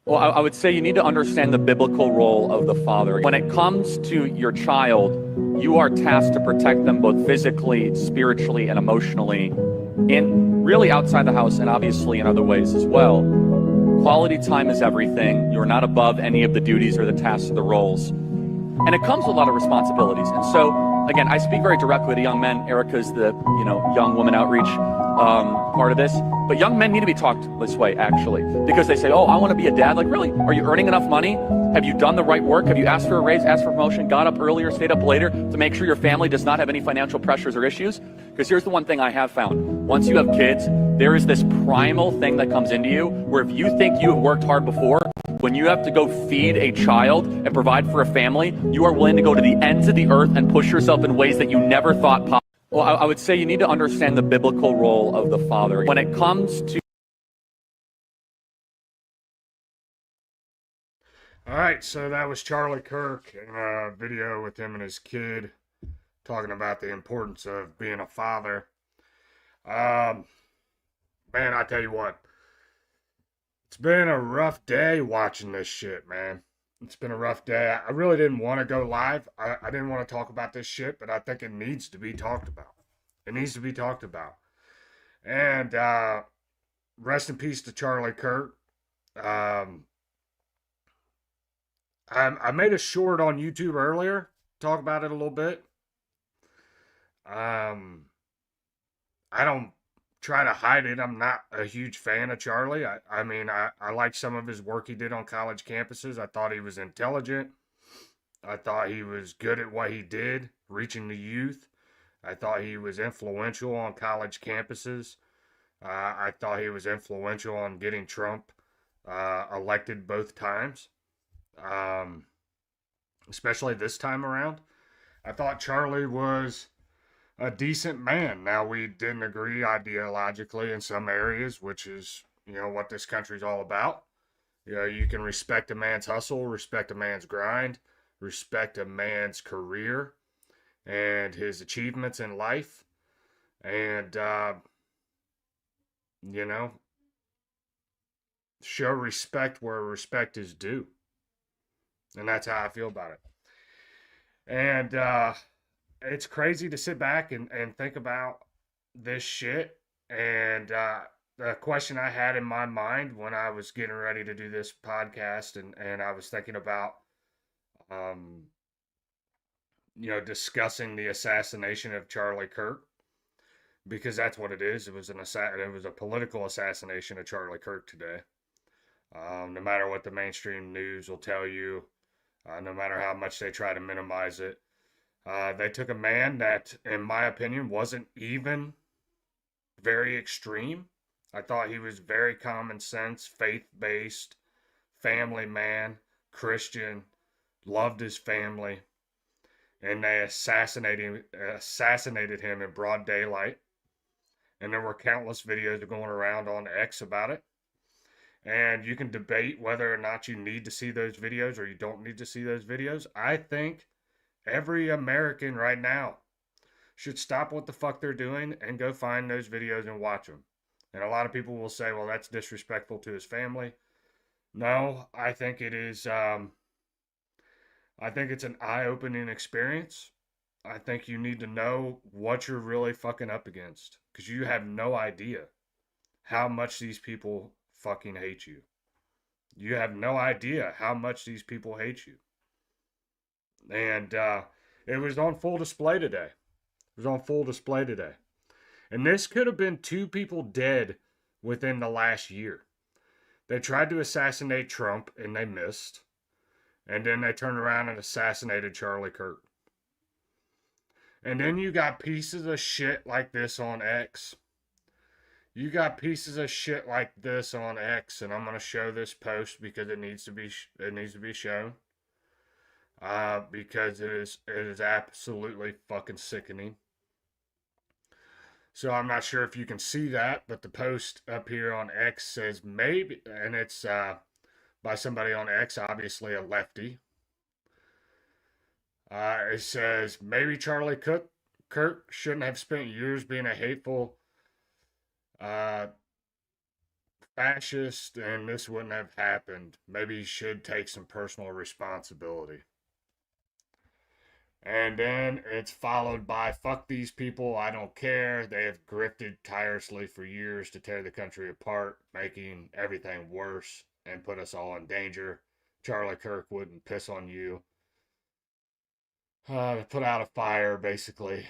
Well, I would say you need to understand the biblical role of the father. When it comes to your child, you are tasked to protect them both physically, spiritually, and emotionally, and really outside the house and obviously in other ways as well. Quality time is everything. You're not above any of the duties or the tasks or the roles. And it comes with a lot of responsibilities. And so, again, I speak very directly to young men. Erica's the, young woman outreach part of this. But young men need to be talked this way, actually, because they say, oh, I want to be a dad. Like, really? Are you earning enough money? Have you done the right work? Have you asked for a raise, asked for promotion, got up earlier, stayed up later to make sure your family does not have any financial pressures or issues? Because here's the one thing I have found. Once you have kids, there is this primal thing that comes into you where if you think you have worked hard before, when you have to go feed a child and provide for a family, you are willing to go to the ends of the earth and push yourself in ways that you never thought possible. Well, I would say you need to understand the biblical role of the father. When it comes to... All right, so that was Charlie Kirk in a video with him and his kid talking about the importance of being a father. Man, I tell you what, it's been a rough day watching this shit, man. It's been a rough day. I really didn't want to go live. I didn't want to talk about this shit, but I think it needs to be talked about. It needs to be talked about. And rest in peace to Charlie Kirk. I made a short on YouTube earlier, talk about it a little bit. I don't try to hide it. I'm not a huge fan of Charlie. I like some of his work he did on college campuses. I thought he was intelligent. I thought he was good at what he did, reaching the youth. I thought he was influential on college campuses. I thought he was influential on getting Trump elected both times, especially this time around. I thought Charlie was a decent man. Now, we didn't agree ideologically in some areas, which is, what this country's all about. You can respect a man's hustle, respect a man's grind, respect a man's career and his achievements in life. And, show respect where respect is due. And that's how I feel about it. And, it's crazy to sit back and think about this shit. And the question I had in my mind when I was getting ready to do this podcast and I was thinking about, discussing the assassination of Charlie Kirk, because that's what it is. It was a political assassination of Charlie Kirk today. No matter what the mainstream news will tell you, no matter how much they try to minimize it, they took a man that, in my opinion, wasn't even very extreme. I thought he was very common sense, faith-based, family man, Christian, loved his family, and they assassinated him in broad daylight. And there were countless videos going around on X about it. And you can debate whether or not you need to see those videos or you don't need to see those videos. I think every American right now should stop what the fuck they're doing and go find those videos and watch them. And a lot of people will say, well, that's disrespectful to his family. No, I think it is, I think it's an eye-opening experience. I think you need to know what you're really fucking up against, because you have no idea how much these people fucking hate you. You have no idea how much these people hate you. And it was on full display today. And this could have been 2 people dead within the last year. They tried to assassinate Trump and they missed. And then they turned around and assassinated Charlie Kirk. And then you got pieces of shit like this on X. You got pieces of shit like this on X, and I'm gonna show this post because it needs to be shown. Because it is absolutely fucking sickening. So I'm not sure if you can see that, but the post up here on X says maybe, and it's by somebody on X, obviously a lefty. It says maybe Charlie Kirk shouldn't have spent years being a hateful uh, fascist, and this wouldn't have happened. Maybe he should take some personal responsibility. And then it's followed by fuck these people, I don't care. They have grifted tirelessly for years to tear the country apart, making everything worse and put us all in danger. Charlie Kirk wouldn't piss on you. Put out a fire, basically.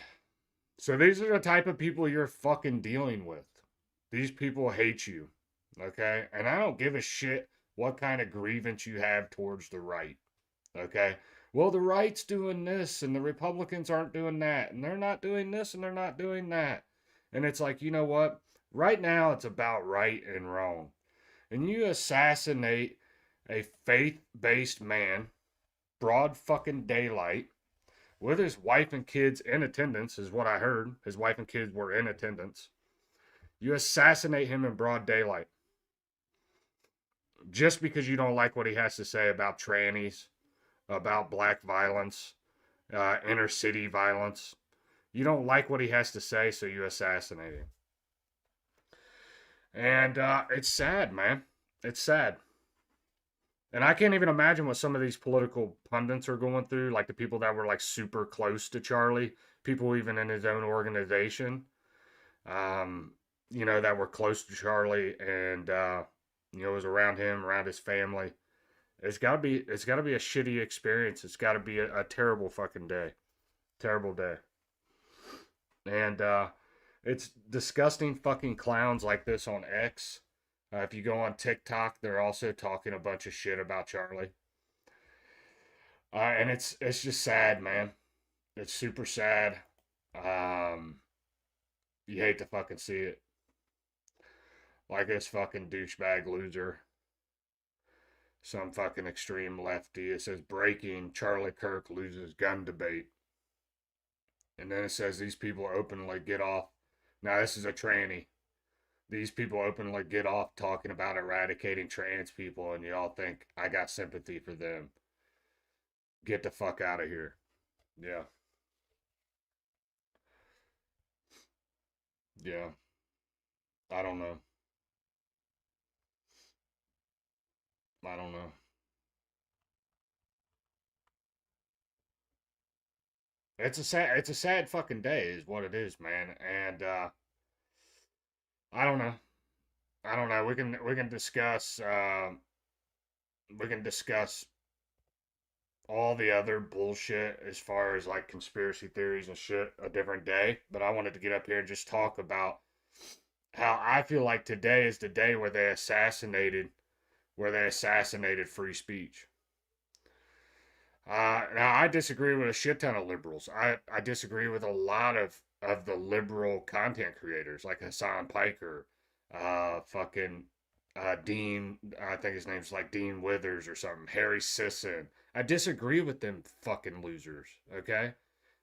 So these are the type of people you're fucking dealing with. These people hate you, okay? And I don't give a shit what kind of grievance you have towards the right, okay? Well, the right's doing this and the Republicans aren't doing that and they're not doing this and they're not doing that. And it's like, you know what? Right now it's about right and wrong. And you assassinate a faith-based man, broad fucking daylight, with his wife and kids in attendance, is what I heard. His wife and kids were in attendance. You assassinate him in broad daylight. Just because you don't like what he has to say about trannies, about black violence, inner city violence. You don't like what he has to say, so you assassinate him. And it's sad, man. It's sad. And I can't even imagine what some of these political pundits are going through, like the people that were like super close to Charlie, people even in his own organization, that were close to Charlie and, was around him, around his family. It's gotta be a shitty experience. It's gotta be a terrible fucking day. Terrible day. And, it's disgusting fucking clowns like this on X. If you go on TikTok, they're also talking a bunch of shit about Charlie. And it's just sad, man. It's super sad. You hate to fucking see it. Like this fucking douchebag loser. Some fucking extreme lefty. It says breaking, Charlie Kirk loses gun debate. And then it says these people openly get off. Now this is a tranny. These people openly get off talking about eradicating trans people, and y'all think I got sympathy for them. Get the fuck out of here. Yeah. Yeah. I don't know. I don't know. It's a sad fucking day is what it is, man. And I don't know. I don't know. We can discuss all the other bullshit as far as like conspiracy theories and shit a different day, but I wanted to get up here and just talk about how I feel like today is the day where they assassinated free speech. Now I disagree with a shit ton of liberals. I disagree with a lot of the liberal content creators like Hassan Piker, fucking Dean. I think his name's like Dean Withers or something. Harry Sisson. I disagree with them fucking losers. Okay,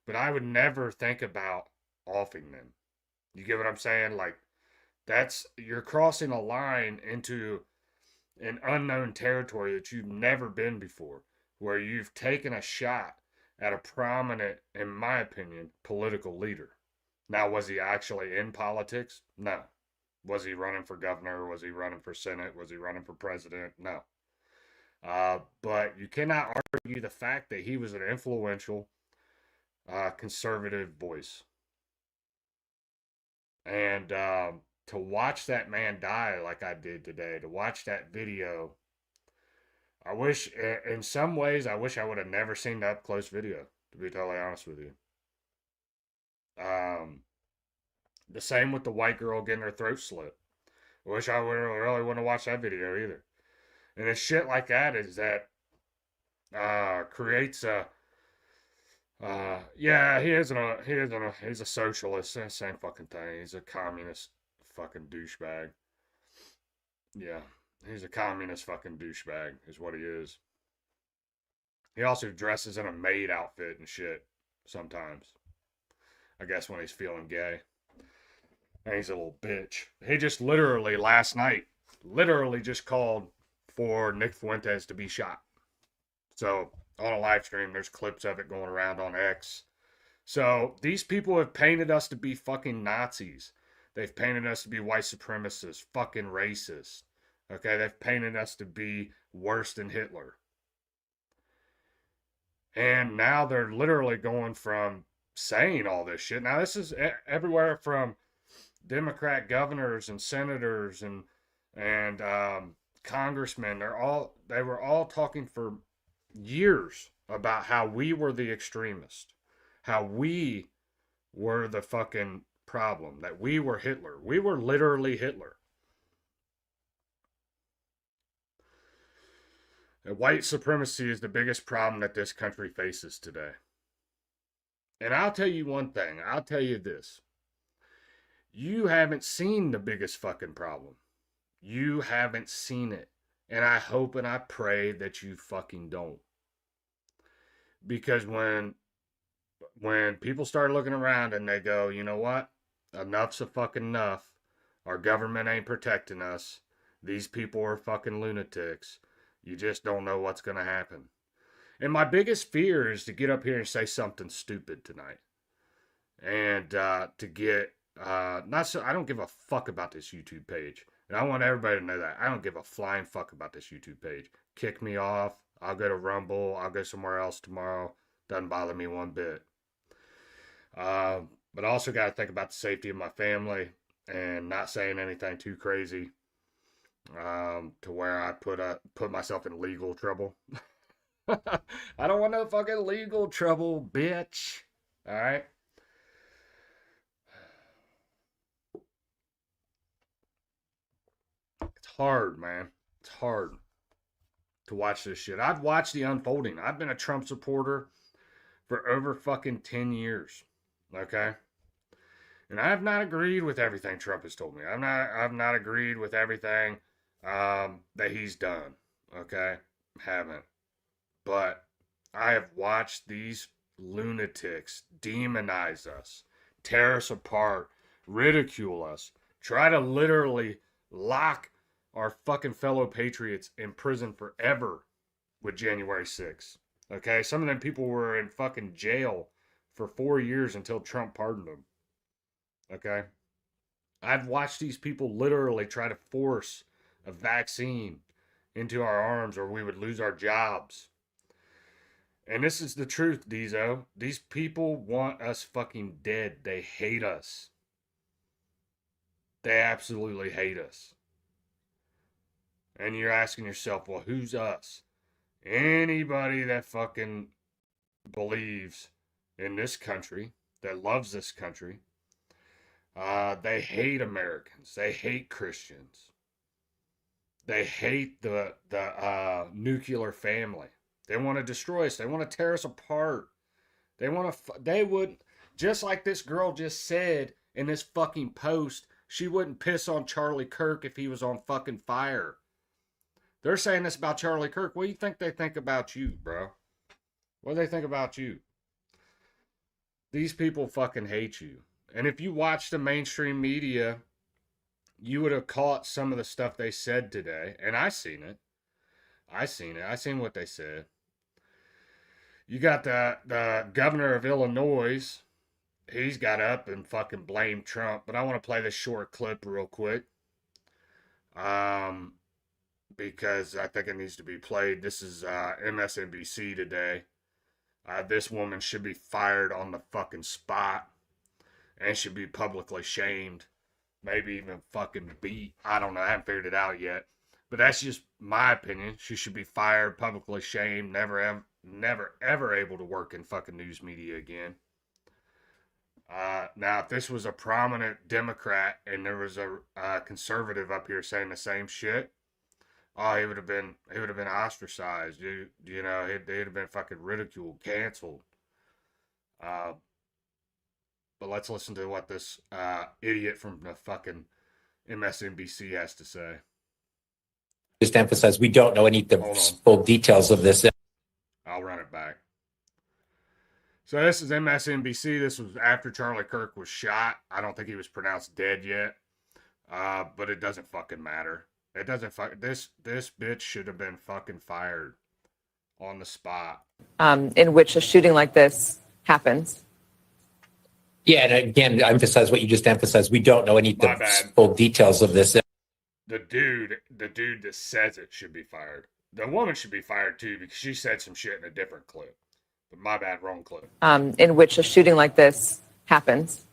but I would never think about offing them. You get what I'm saying? Like you're crossing a line into an unknown territory that you've never been before, where you've taken a shot at a prominent, in my opinion, political leader. Now, was he actually in politics? No. Was he running for governor? Was he running for Senate? Was he running for president? No. But you cannot argue the fact that he was an influential conservative voice. And to watch that man die like I did today, to watch that video, in some ways, I wish I would have never seen the up close video, to be totally honest with you. The same with the white girl getting her throat slit. Wish I would really wouldn't have watched that video either. And it's shit like that is that creates a yeah, he's a socialist, same fucking thing. He's a communist fucking douchebag. Yeah, he's a communist fucking douchebag is what he is. He also dresses in a maid outfit and shit sometimes. I guess when he's feeling gay. And he's a little bitch. He just literally last night, just called for Nick Fuentes to be shot. So on a live stream, there's clips of it going around on X. So these people have painted us to be fucking Nazis. They've painted us to be white supremacists, fucking racist. Okay, they've painted us to be worse than Hitler. And now they're literally going from saying all this shit. Now this is everywhere from Democrat governors and senators and congressmen. They were all talking for years about how we were the extremists, how we were the fucking problem, that we were Hitler. We were literally Hitler. And white supremacy is the biggest problem that this country faces today. And I'll tell you one thing. I'll tell you this. You haven't seen the biggest fucking problem. You haven't seen it. And I hope and I pray that you fucking don't. Because when people start looking around and they go, you know what? Enough's a fucking enough. Our government ain't protecting us. These people are fucking lunatics. You just don't know what's going to happen. And my biggest fear is to get up here and say something stupid tonight. And to get, I don't give a fuck about this YouTube page. And I want everybody to know that. I don't give a flying fuck about this YouTube page. Kick me off. I'll go to Rumble. I'll go somewhere else tomorrow. Doesn't bother me one bit. But I also got to think about the safety of my family and not saying anything too crazy to where I put myself in legal trouble. I don't want no fucking legal trouble, bitch. All right. It's hard, man. It's hard to watch this shit. I've watched the unfolding. I've been a Trump supporter for over fucking 10 years. Okay? And I have not agreed with everything Trump has told me. I've not agreed with everything that he's done. Okay? Haven't. But I have watched these lunatics demonize us, tear us apart, ridicule us, try to literally lock our fucking fellow patriots in prison forever with January 6th. Okay? Some of them people were in fucking jail for 4 years until Trump pardoned them. Okay? I've watched these people literally try to force a vaccine into our arms or we would lose our jobs. And this is the truth, Deezo. These people want us fucking dead. They hate us. They absolutely hate us. And you're asking yourself, well, who's us? Anybody that fucking believes in this country, that loves this country, they hate Americans. They hate Christians. They hate the nuclear family. They want to destroy us. They want to tear us apart. They would, just like this girl just said in this fucking post, she wouldn't piss on Charlie Kirk if he was on fucking fire. They're saying this about Charlie Kirk. What do you think they think about you, bro? What do they think about you? These people fucking hate you. And if you watch the mainstream media, you would have caught some of the stuff they said today. And I seen it. I seen what they said. You got the governor of Illinois. He's got up and fucking blamed Trump. But I want to play this short clip real quick. Because I think it needs to be played. This is MSNBC today. This woman should be fired on the fucking spot. And should be publicly shamed. Maybe even fucking beat. I don't know. I haven't figured it out yet. But that's just my opinion. She should be fired, publicly shamed, never ever able to work in fucking news media again. Now, if this was a prominent Democrat and there was a conservative up here saying the same shit, oh, he would have been ostracized. You know, he'd have been fucking ridiculed, canceled. Uh, but let's listen to what this idiot from the fucking MSNBC has to say. Just emphasize, we don't know any of the full details of this. I'll run it back. So this is MSNBC. This was after Charlie Kirk was shot. I don't think he was pronounced dead yet. But it doesn't fucking matter. It doesn't this bitch should have been fucking fired on the spot. In which a shooting like this happens. Yeah, and again, emphasize what you just emphasized. We don't know any of the full details of this. The dude that says it should be fired. The woman should be fired too because she said some shit in a different clip. But my bad, wrong clip. In which a shooting like this happens.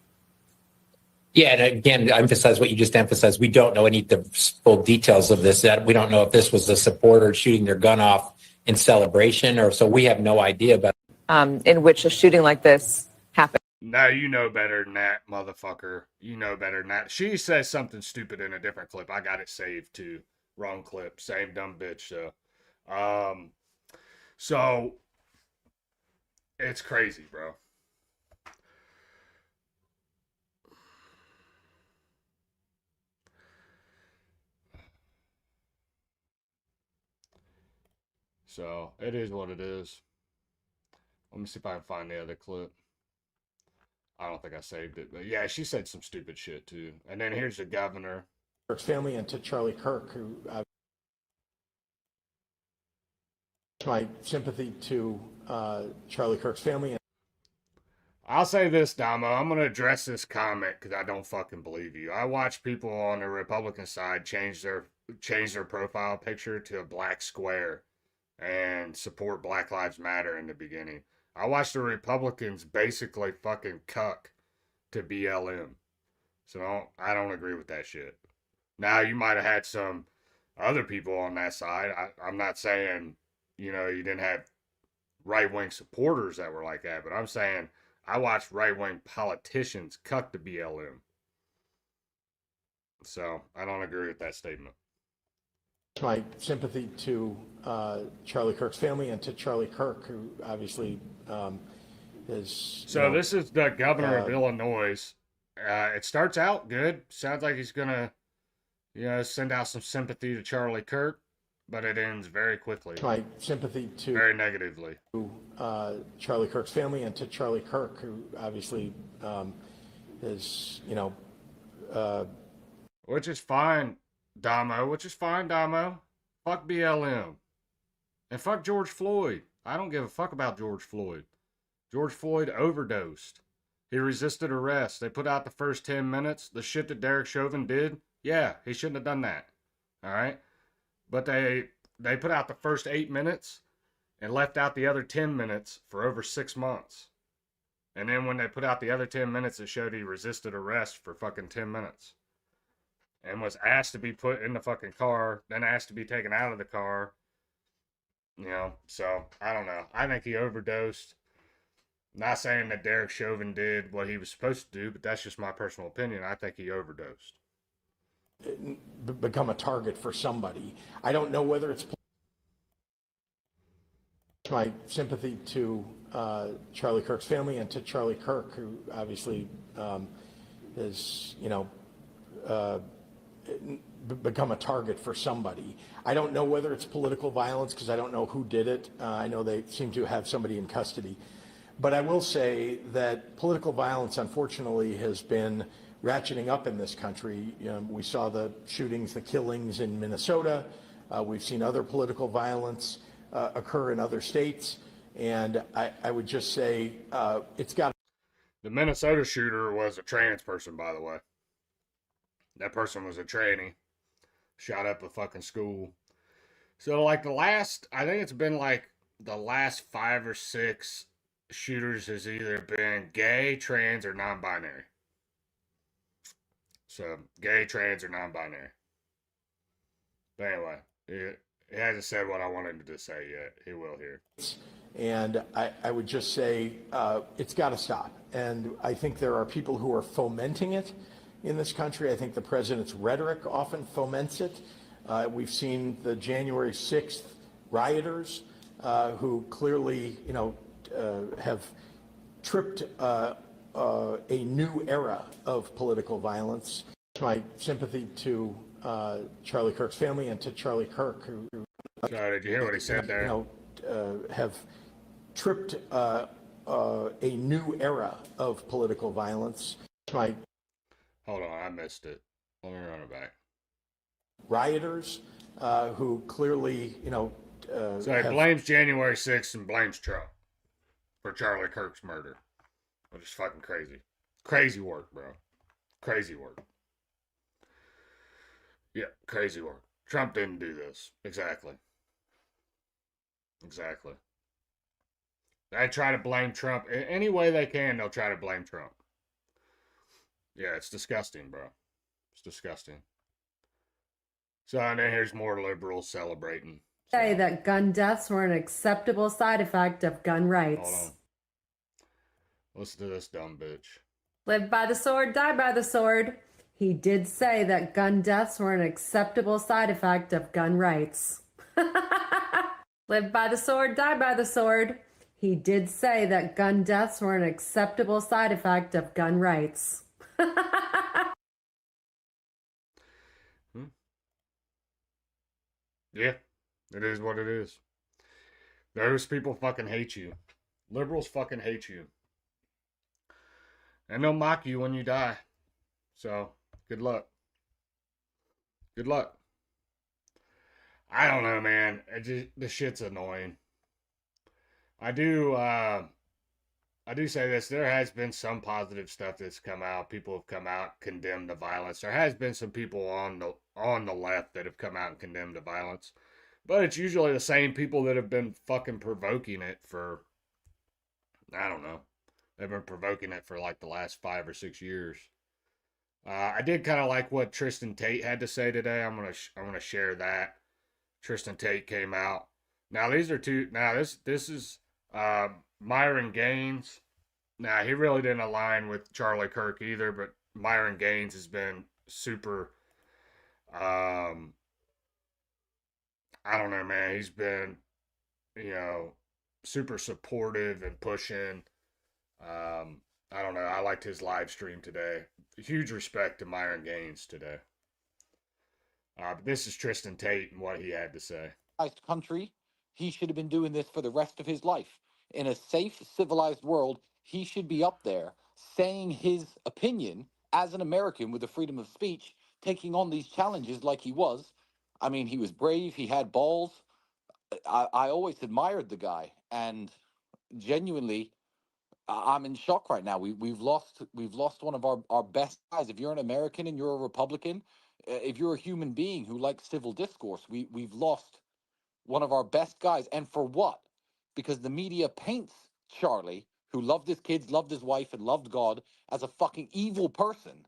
Yeah, and again, emphasize what you just emphasized. We don't know any of the full details of this. We don't know if this was a supporter shooting their gun off in celebration, or so we have no idea about. In which a shooting like this happens. No, you know better than that, motherfucker. You know better than that. She says something stupid in a different clip. I got it saved too. Wrong clip. Same dumb bitch. So it's crazy, bro. So it is what it is. Let me see if I can find the other clip. I don't think I saved it, but yeah, she said some stupid shit too. And then here's the governor. Kirk's family and to Charlie Kirk, who my sympathy to Charlie Kirk's family. I'll say this, Damo. I'm going to address this comment because I don't fucking believe you. I watch people on the Republican side change their profile picture to a black square and support Black Lives Matter in the beginning. I watched the Republicans basically fucking cuck to BLM. So I don't agree with that shit. Now, you might have had some other people on that side. I'm not saying, you know, you didn't have right-wing supporters that were like that, but I'm saying I watched right-wing politicians cuck to BLM. So I don't agree with that statement. My sympathy to Charlie Kirk's family and to Charlie Kirk, who obviously is. So this is the governor of Illinois. It starts out good. Sounds like he's gonna, you know, send out some sympathy to Charlie Kirk, but it ends very quickly. My sympathy to very negatively. Charlie Kirk's family and to Charlie Kirk, who obviously is, you know, which is fine. Damo. Fuck BLM. And fuck George Floyd. I don't give a fuck about George Floyd. George Floyd overdosed. He resisted arrest. They put out the first 10 minutes. The shit that Derek Chauvin did, yeah, he shouldn't have done that. All right? But they put out the first 8 minutes and left out the other 10 minutes for over 6 months. And then when they put out the other 10 minutes, it showed he resisted arrest for fucking 10 minutes. And was asked to be put in the fucking car, then asked to be taken out of the car. You know, so I don't know. I think he overdosed. Not saying that Derek Chauvin did what he was supposed to do, but that's just my personal opinion. I think he overdosed. Become a target for somebody. I don't know whether it's my sympathy to Charlie Kirk's family and to Charlie Kirk, who obviously is, you know, become a target for somebody. I don't know whether it's political violence because I don't know who did it. I know they seem to have somebody in custody. But I will say that political violence, unfortunately, has been ratcheting up in this country. We saw the shootings, the killings in Minnesota. We've seen other political violence occur in other states. And I would just say it's got. The Minnesota shooter was a trans person, by the way. That person was a tranny. Shot up a fucking school. So, like, I think it's been like the last 5 or 6 shooters has either been gay, trans, or non-binary. So, gay, trans, or non-binary. But anyway, He hasn't said what I wanted him to say yet. He will here. And I would just say it's got to stop. And I think there are people who are fomenting it in this country. I think the president's rhetoric often foments it. We've seen the January 6th rioters who clearly, have tripped a new era of political violence. My sympathy to Charlie Kirk's family and to Charlie Kirk, who Sorry, did you hear what he said there? have tripped a new era of political violence. Hold on, I missed it. Let me run it back. Rioters who clearly, So he blames January 6th and blames Trump for Charlie Kirk's murder, which is fucking crazy. Crazy work, bro. Crazy work. Yeah, crazy work. Trump didn't do this. Exactly. Exactly. They try to blame Trump. Any way they can, they'll try to blame Trump. Yeah, it's disgusting, bro. It's disgusting. So, and then here's more liberals celebrating. Say that gun deaths were an acceptable side effect of gun Hold rights. on. Listen to this dumb bitch. Live by the sword, die by the sword. He did say that gun deaths were an acceptable side effect of gun rights. Live by the sword, die by the sword. He did say that gun deaths were an acceptable side effect of gun rights. Yeah, it is what it is. Those people fucking hate you. Liberals fucking hate you. And they'll mock you when you die. So, good luck. Good luck. I don't know, man. The shit's annoying. I do say this. There has been some positive stuff that's come out. People have come out, condemned the violence. There has been some people on the left that have come out and condemned the violence. But it's usually the same people that have been fucking provoking it for, I don't know. They've been provoking it for like the last 5 or 6 years. I did kind of like what Tristan Tate had to say today. I'm gonna share that. Tristan Tate came out. Now these are two. Now this is Myron Gaines. Now he really didn't align with Charlie Kirk either, but Myron Gaines has been super. I don't know, man. He's been, super supportive and pushing. I don't know. I liked his live stream today. Huge respect to Myron Gaines today. But this is Tristan Tate and what he had to say. Country, he should have been doing this for the rest of his life. In a safe, civilized world, he should be up there saying his opinion as an American with the freedom of speech, taking on these challenges like he was. I mean, he was brave. He had balls. I always admired the guy, and genuinely, I'm in shock right now. We've lost one of our best guys. If you're an American and you're a Republican, if you're a human being who likes civil discourse, we've lost one of our best guys. And for what? Because the media paints Charlie, who loved his kids, loved his wife, and loved God, as a fucking evil person.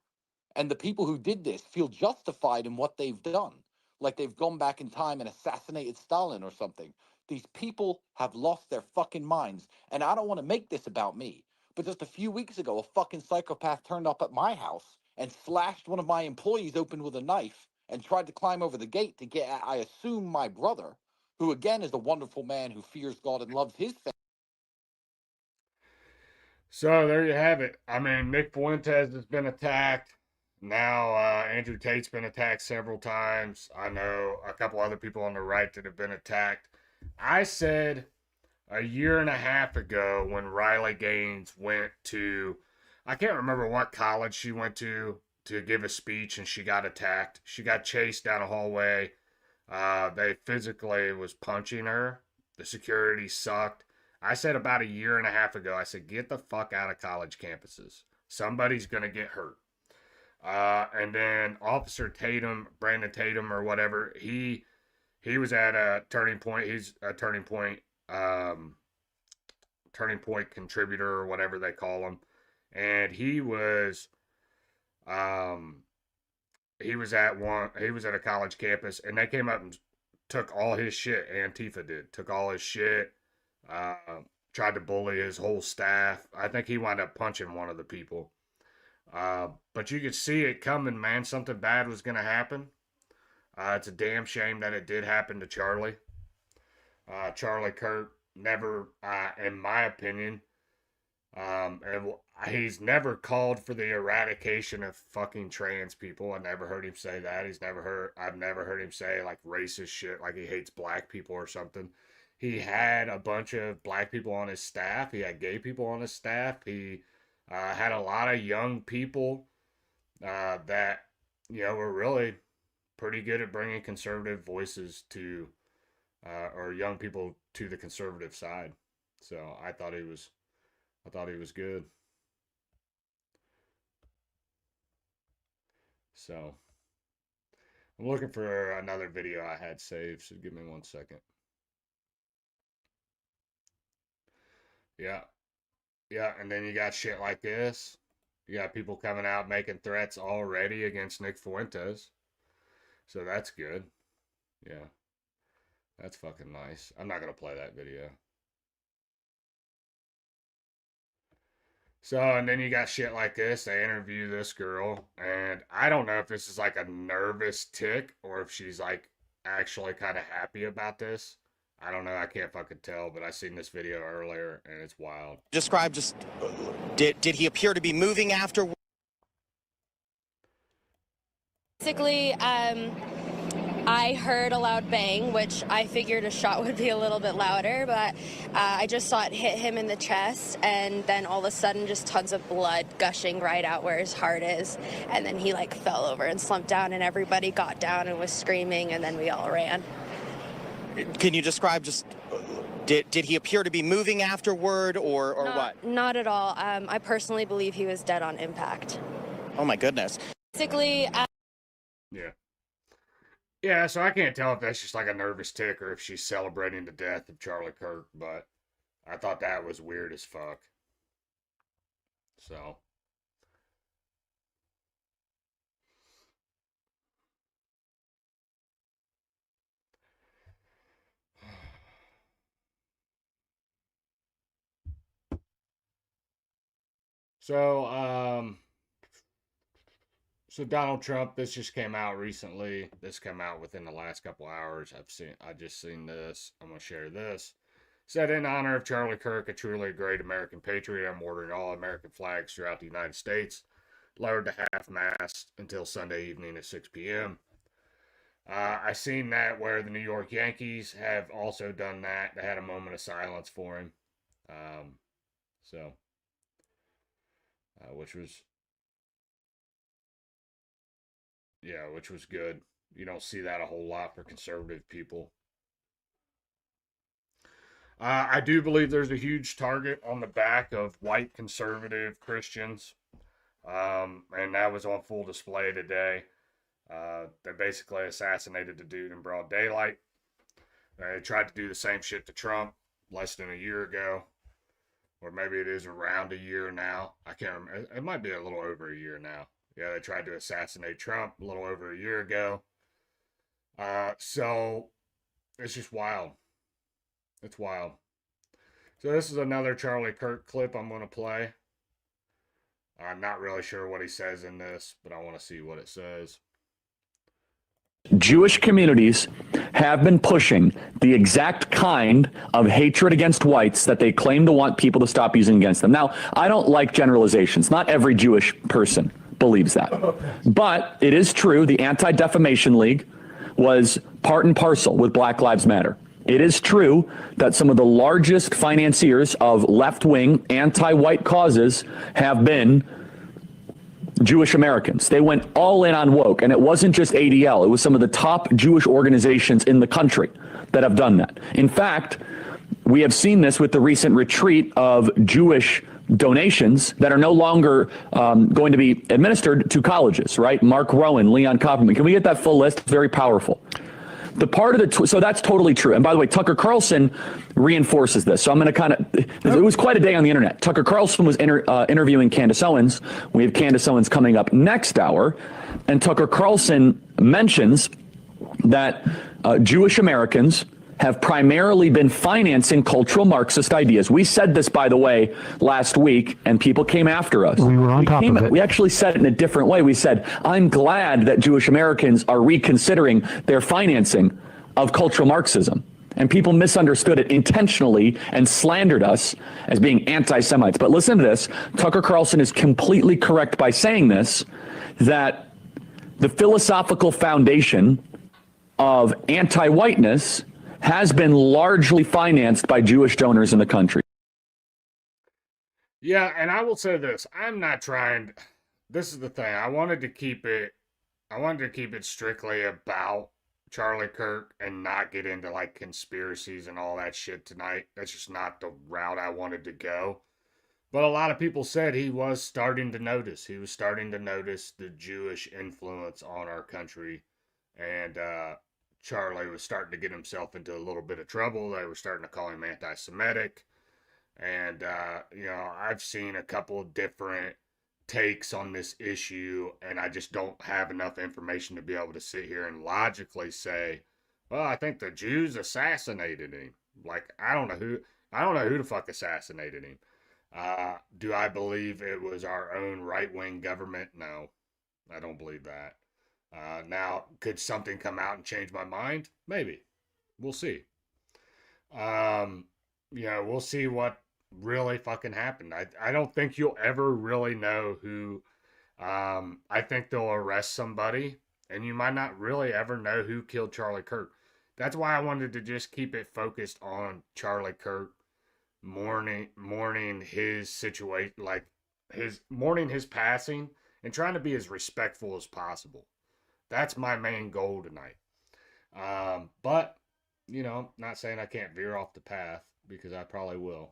And the people who did this feel justified in what they've done, like they've gone back in time and assassinated Stalin or something. These people have lost their fucking minds. And I don't want to make this about me, but just a few weeks ago, a fucking psychopath turned up at my house and slashed one of my employees open with a knife and tried to climb over the gate to get at, I assume, my brother, who again is a wonderful man who fears God and loves his family. So there you have it. I mean, Nick Fuentes has been attacked. Now Andrew Tate's been attacked several times. I know a couple other people on the right that have been attacked. I said a year and a half ago when Riley Gaines went to, I can't remember what college she went to give a speech, and she got attacked. She got chased down a hallway. They physically was punching her. The security sucked. I said about a year and a half ago, I said, get the fuck out of college campuses. Somebody's going to get hurt. And then Officer Tatum, Brandon Tatum or whatever, he was at a turning point. He's a turning point contributor or whatever they call him. And he was at a college campus, and they came up and took all his shit. Antifa did. Took all his shit. Tried to bully his whole staff. I think he wound up punching one of the people. But you could see it coming, man. Something bad was going to happen. It's a damn shame that it did happen to Charlie. Charlie Kirk never, in my opinion, and he's never called for the eradication of fucking trans people. I never heard him say that. I've never heard him say like racist shit, like he hates black people or something. He had a bunch of black people on his staff. He had gay people on his staff. He had a lot of young people that, were really pretty good at bringing conservative voices to, or young people to the conservative side. So I thought he was good. So I'm looking for another video I had saved, so give me 1 second. Yeah. Yeah, and then you got shit like this. You got people coming out making threats already against Nick Fuentes. So that's good. Yeah. That's fucking nice. I'm not going to play that video. So, and then you got shit like this. They interview this girl, and I don't know if this is like a nervous tick or if she's like actually kind of happy about this. I don't know. I can't fucking tell, but I seen this video earlier, and it's wild. Describe just, did he appear to be moving after? Basically, I heard a loud bang, which I figured a shot would be a little bit louder, but I just saw it hit him in the chest, and then all of a sudden just tons of blood gushing right out where his heart is, and then he like fell over and slumped down, and everybody got down and was screaming, and then we all ran. Can you describe just, did he appear to be moving afterward or what? Not at all. I personally believe he was dead on impact. Oh my goodness. Basically, Yeah. Yeah, so I can't tell if that's just like a nervous tick or if she's celebrating the death of Charlie Kirk, but I thought that was weird as fuck. So. So Donald Trump, this just came out recently. This came out within the last couple hours. I just seen this. I'm going to share this. Said, in honor of Charlie Kirk, a truly great American patriot, I'm ordering all American flags throughout the United States lowered to half-mast until Sunday evening at 6 p.m. I seen that where the New York Yankees have also done that. They had a moment of silence for him. Which was good. You don't see that a whole lot for conservative people. I do believe there's a huge target on the back of white conservative Christians. And that was on full display today. They basically assassinated the dude in broad daylight. They tried to do the same shit to Trump less than a year ago. Or maybe it is around a year now. I can't remember. It might be a little over a year now. Yeah, they tried to assassinate Trump a little over a year ago. So it's just wild. It's wild. So this is another Charlie Kirk clip I'm going to play. I'm not really sure what he says in this, but I want to see what it says. Jewish communities have been pushing the exact kind of hatred against whites that they claim to want people to stop using against them. Now, I don't like generalizations. Not every Jewish person believes that. But it is true, the Anti-Defamation League was part and parcel with Black Lives Matter. It is true that some of the largest financiers of left-wing anti-white causes have been Jewish Americans. They went all in on woke, and it wasn't just ADL. It was some of the top Jewish organizations in the country that have done that. In fact, we have seen this with the recent retreat of Jewish donations that are no longer going to be administered to colleges, right? Mark Rowan, Leon Kopperman. Can we get that full list? It's very powerful. The part of the, so that's totally true. And by the way, Tucker Carlson reinforces this. So I'm going to it was quite a day on the internet. Tucker Carlson was interviewing Candace Owens. We have Candace Owens coming up next hour. And Tucker Carlson mentions that Jewish Americans have primarily been financing cultural Marxist ideas. We said this, by the way, last week, and people came after us. We were on top of it. We actually said it in a different way. We said, I'm glad that Jewish Americans are reconsidering their financing of cultural Marxism. And people misunderstood it intentionally and slandered us as being anti-Semites. But listen to this. Tucker Carlson is completely correct by saying this, that the philosophical foundation of anti-whiteness has been largely financed by Jewish donors in the country. Yeah, and I will say this. I'm not trying, this is the thing. I wanted to keep it strictly about Charlie Kirk and not get into like conspiracies and all that shit tonight. That's just not the route I wanted to go. But a lot of people said he was starting to notice. He was starting to notice the Jewish influence on our country. And Charlie was starting to get himself into a little bit of trouble. They were starting to call him anti-Semitic. And, you know, I've seen a couple of different takes on this issue, and I just don't have enough information to be able to sit here and logically say, well, I think the Jews assassinated him. Like, I don't know who the fuck assassinated him. Do I believe it was our own right-wing government? No, I don't believe that. Now, could something come out and change my mind? Maybe. We'll see. You know, we'll see what really fucking happened. I don't think you'll ever really know who. I think they'll arrest somebody, and you might not really ever know who killed Charlie Kirk. That's why I wanted to just keep it focused on Charlie Kirk, mourning his situation, like mourning his passing, and trying to be as respectful as possible. That's my main goal tonight. But, you know, not saying I can't veer off the path, because I probably will.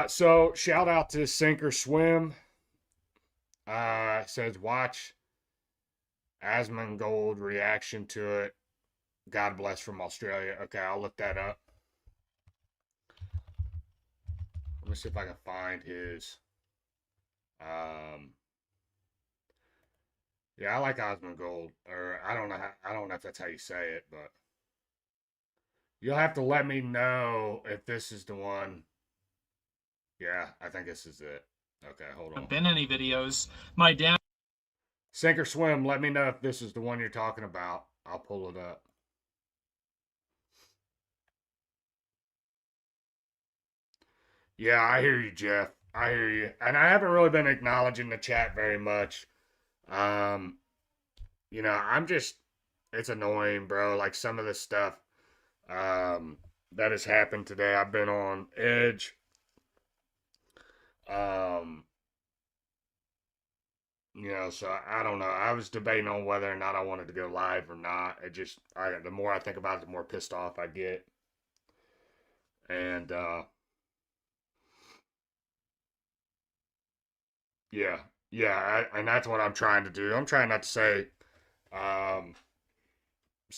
So shout out to Sink or Swim. Says watch Asmongold reaction to it. God bless from Australia. Okay, I'll look that up. Let me see if I can find his. Yeah, I like Asmongold, or I don't know if that's how you say it, but you'll have to let me know if this is the one. Yeah, I think this is it. Okay, hold on. Been any videos. My dad. Sink or Swim, let me know if this is the one you're talking about. I'll pull it up. Yeah, I hear you, Jeff. I hear you. And I haven't really been acknowledging the chat very much. You know, it's annoying, bro. Like some of the stuff that has happened today. I've been on edge. You know, so I don't know. I was debating on whether or not I wanted to go live or not. The more I think about it, the more pissed off I get. And, yeah, and that's what I'm trying to do. I'm trying not to say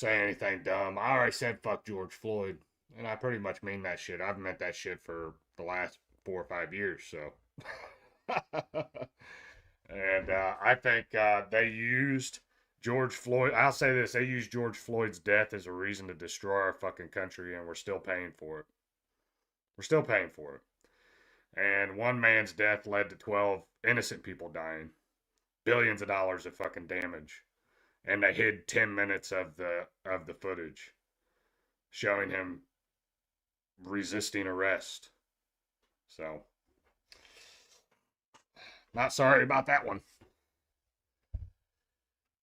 anything dumb. I already said fuck George Floyd, and I pretty much mean that shit. I've meant that shit for the last 4 or 5 years, so. And I think they used George Floyd. I'll say this: they used George Floyd's death as a reason to destroy our fucking country, and we're still paying for it. We're still paying for it. And one man's death led to 12 innocent people dying. Billions of dollars of fucking damage. And they hid 10 minutes of the footage showing him resisting arrest. So, not sorry about that one.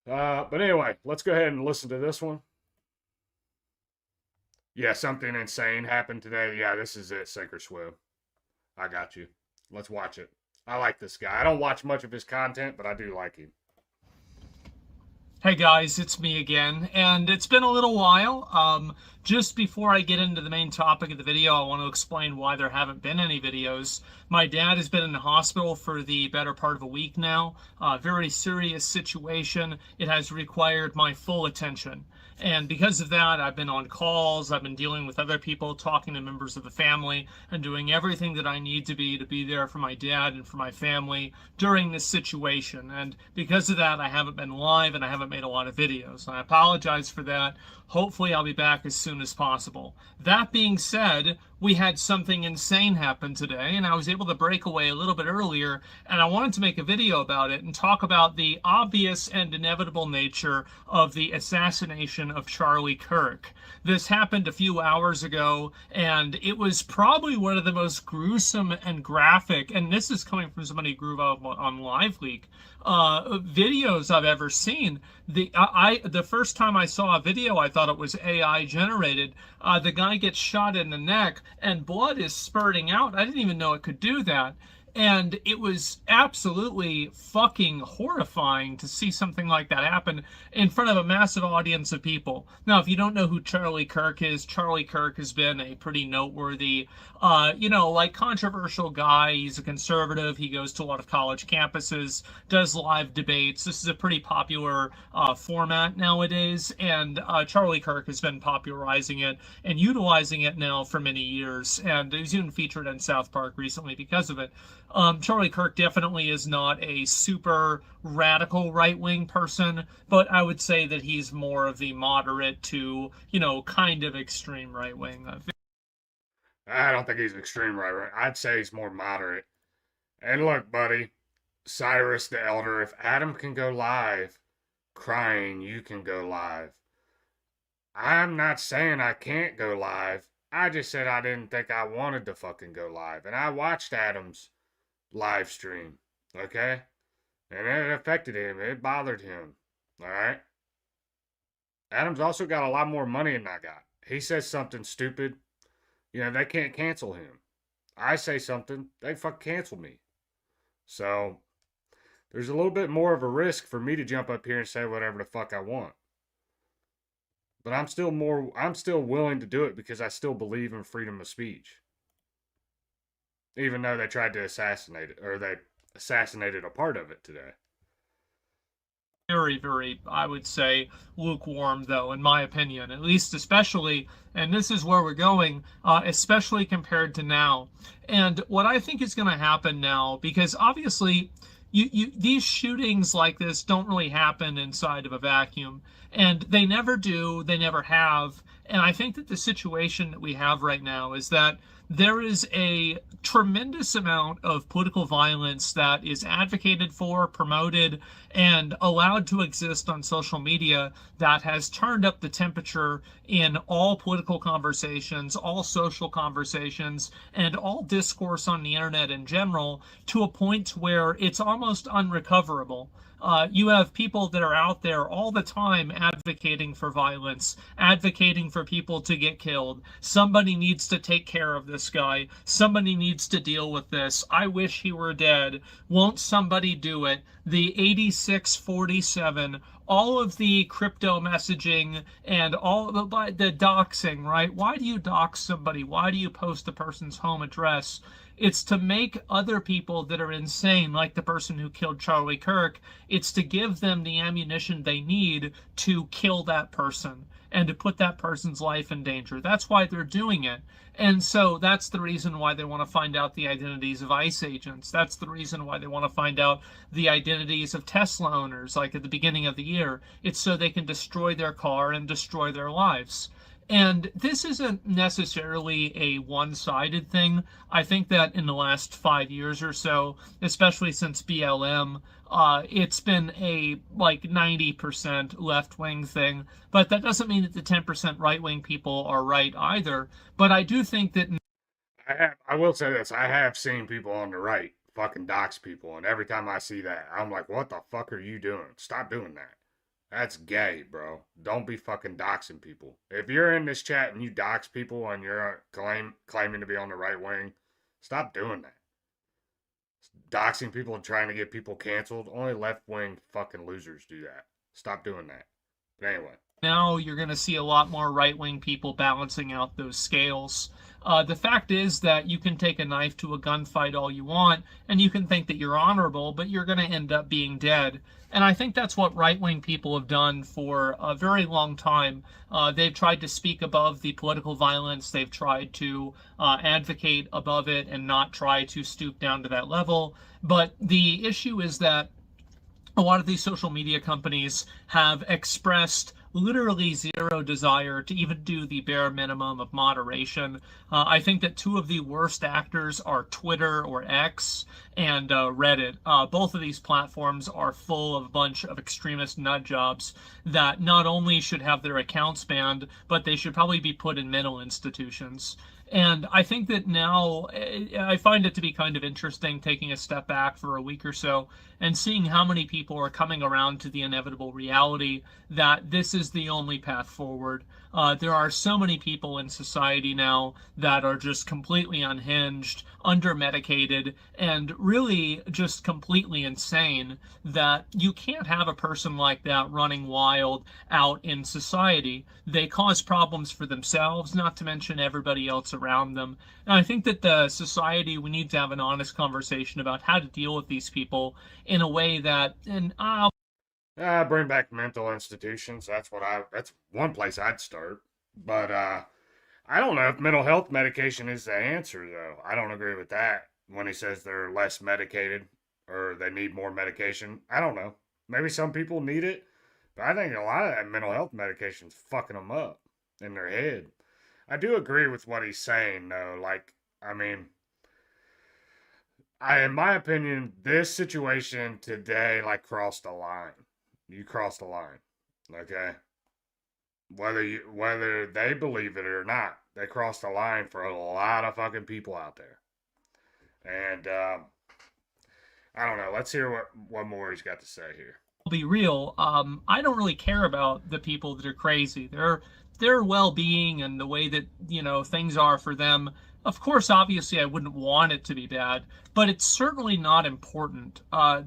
But anyway, let's go ahead and listen to this one. Yeah, something insane happened today. Yeah, this is it, Sink or Swim. I got you. Let's watch it. I like this guy. I don't watch much of his content, but I do like him. Hey guys, it's me again, and it's been a little while. Just before I get into the main topic of the video, I want to explain why there haven't been any videos. My dad has been in the hospital for the better part of a week now. Very serious situation. It has required my full attention. And because of that, I've been on calls, I've been dealing with other people, talking to members of the family, and doing everything that I need to be there for my dad and for my family during this situation. And because of that, I haven't been live and I haven't made a lot of videos. I apologize for that. Hopefully I'll be back as soon as possible. That being said, we had something insane happen today, and I was able to break away a little bit earlier, and I wanted to make a video about it and talk about the obvious and inevitable nature of the assassination of Charlie Kirk. This happened a few hours ago, and it was probably one of the most gruesome and graphic, and this is coming from somebody who grew up on LiveLeak, videos I've ever seen. The first time I saw a video, I thought it was AI generated. The guy gets shot in the neck and blood is spurting out. I didn't even know it could do that. And it was absolutely fucking horrifying to see something like that happen in front of a massive audience of people. Now, if you don't know who Charlie Kirk is, Charlie Kirk has been a pretty noteworthy, controversial guy. He's a conservative. He goes to a lot of college campuses, does live debates. This is a pretty popular format nowadays, and Charlie Kirk has been popularizing it and utilizing it now for many years, and he was even featured in South Park recently because of it. Charlie Kirk definitely is not a super radical right-wing person, but I would say that he's more of the moderate to, kind of extreme right-wing. I don't think he's extreme right. I'd say he's more moderate. And look, buddy, Cyrus the Elder, if Adam can go live crying, you can go live. I'm not saying I can't go live. I just said I didn't think I wanted to fucking go live. And I watched Adam's live stream, okay? And it affected him. It bothered him, all right? Adam's also got a lot more money than I got. He says something stupid, they can't cancel him. I say something, they fuck cancel me. So, there's a little bit more of a risk for me to jump up here and say whatever the fuck I want. But I'm still willing to do it because I still believe in freedom of speech. Even though they tried to assassinate it, or they assassinated a part of it today. Very, very, I would say, lukewarm, though, in my opinion, at least especially, and this is where we're going, especially compared to now. And what I think is going to happen now, because obviously these shootings like this don't really happen inside of a vacuum, and they never do, they never have. And I think that the situation that we have right now is that there is a tremendous amount of political violence that is advocated for, promoted, and allowed to exist on social media that has turned up the temperature in all political conversations, all social conversations, and all discourse on the internet in general to a point where it's almost unrecoverable. You have people that are out there all the time advocating for violence, advocating for people to get killed. Somebody needs to take care of this guy. Somebody needs to deal with this. I wish he were dead. Won't somebody do it? The 8647, all of the crypto messaging and all the doxing, right? Why do you dox somebody? Why do you post a person's home address? It's to make other people that are insane, like the person who killed Charlie Kirk, it's to give them the ammunition they need to kill that person and to put that person's life in danger. That's why they're doing it. And so that's the reason why they want to find out the identities of ICE agents. That's the reason why they want to find out the identities of Tesla owners, like at the beginning of the year. It's so they can destroy their car and destroy their lives. And this isn't necessarily a one-sided thing. I think that in the last 5 years or so, especially since BLM, it's been a 90% left-wing thing. But that doesn't mean that the 10% right-wing people are right either. But I do think that... I will say this. I have seen people on the right fucking dox people. And every time I see that, I'm like, what the fuck are you doing? Stop doing that. That's gay, bro. Don't be fucking doxing people. If you're in this chat and you dox people and you're claiming to be on the right wing, stop doing that. Doxing people and trying to get people canceled, only left wing fucking losers do that. Stop doing that. But anyway, Now you're going to see a lot more right-wing people balancing out those scales. The fact is that you can take a knife to a gunfight all you want, and you can think that you're honorable, but you're going to end up being dead. And I think that's what right-wing people have done for a very long time. They've tried to speak above the political violence. They've tried to advocate above it and not try to stoop down to that level. But the issue is that a lot of these social media companies have expressed literally zero desire to even do the bare minimum of moderation. I think that two of the worst actors are Twitter or X and Reddit. Both of these platforms are full of a bunch of extremist nut jobs that not only should have their accounts banned, but they should probably be put in mental institutions. And I think that now I find it to be kind of interesting taking a step back for a week or so and seeing how many people are coming around to the inevitable reality that this is the only path forward. There are so many people in society now that are just completely unhinged, under-medicated, and really just completely insane that you can't have a person like that running wild out in society. They cause problems for themselves, not to mention everybody else around them. And I think that the society, we need to have an honest conversation about how to deal with these people in a way that, and Bring back mental institutions. That's one place I'd start. But I don't know if mental health medication is the answer, though. I don't agree with that when he says they're less medicated or they need more medication. I don't know. Maybe some people need it, but I think a lot of that mental health medication's fucking them up in their head. I do agree with what he's saying, though. Like, I mean, in my opinion, this situation today, like, crossed a line. You crossed the line, okay? Whether they believe it or not, they crossed the line for a lot of fucking people out there. And I don't know. Let's hear what more he's got to say here. I'll be real. I don't really care about the people that are crazy. Their well-being and the way that things are for them. Of course, obviously, I wouldn't want it to be bad, but it's certainly not important.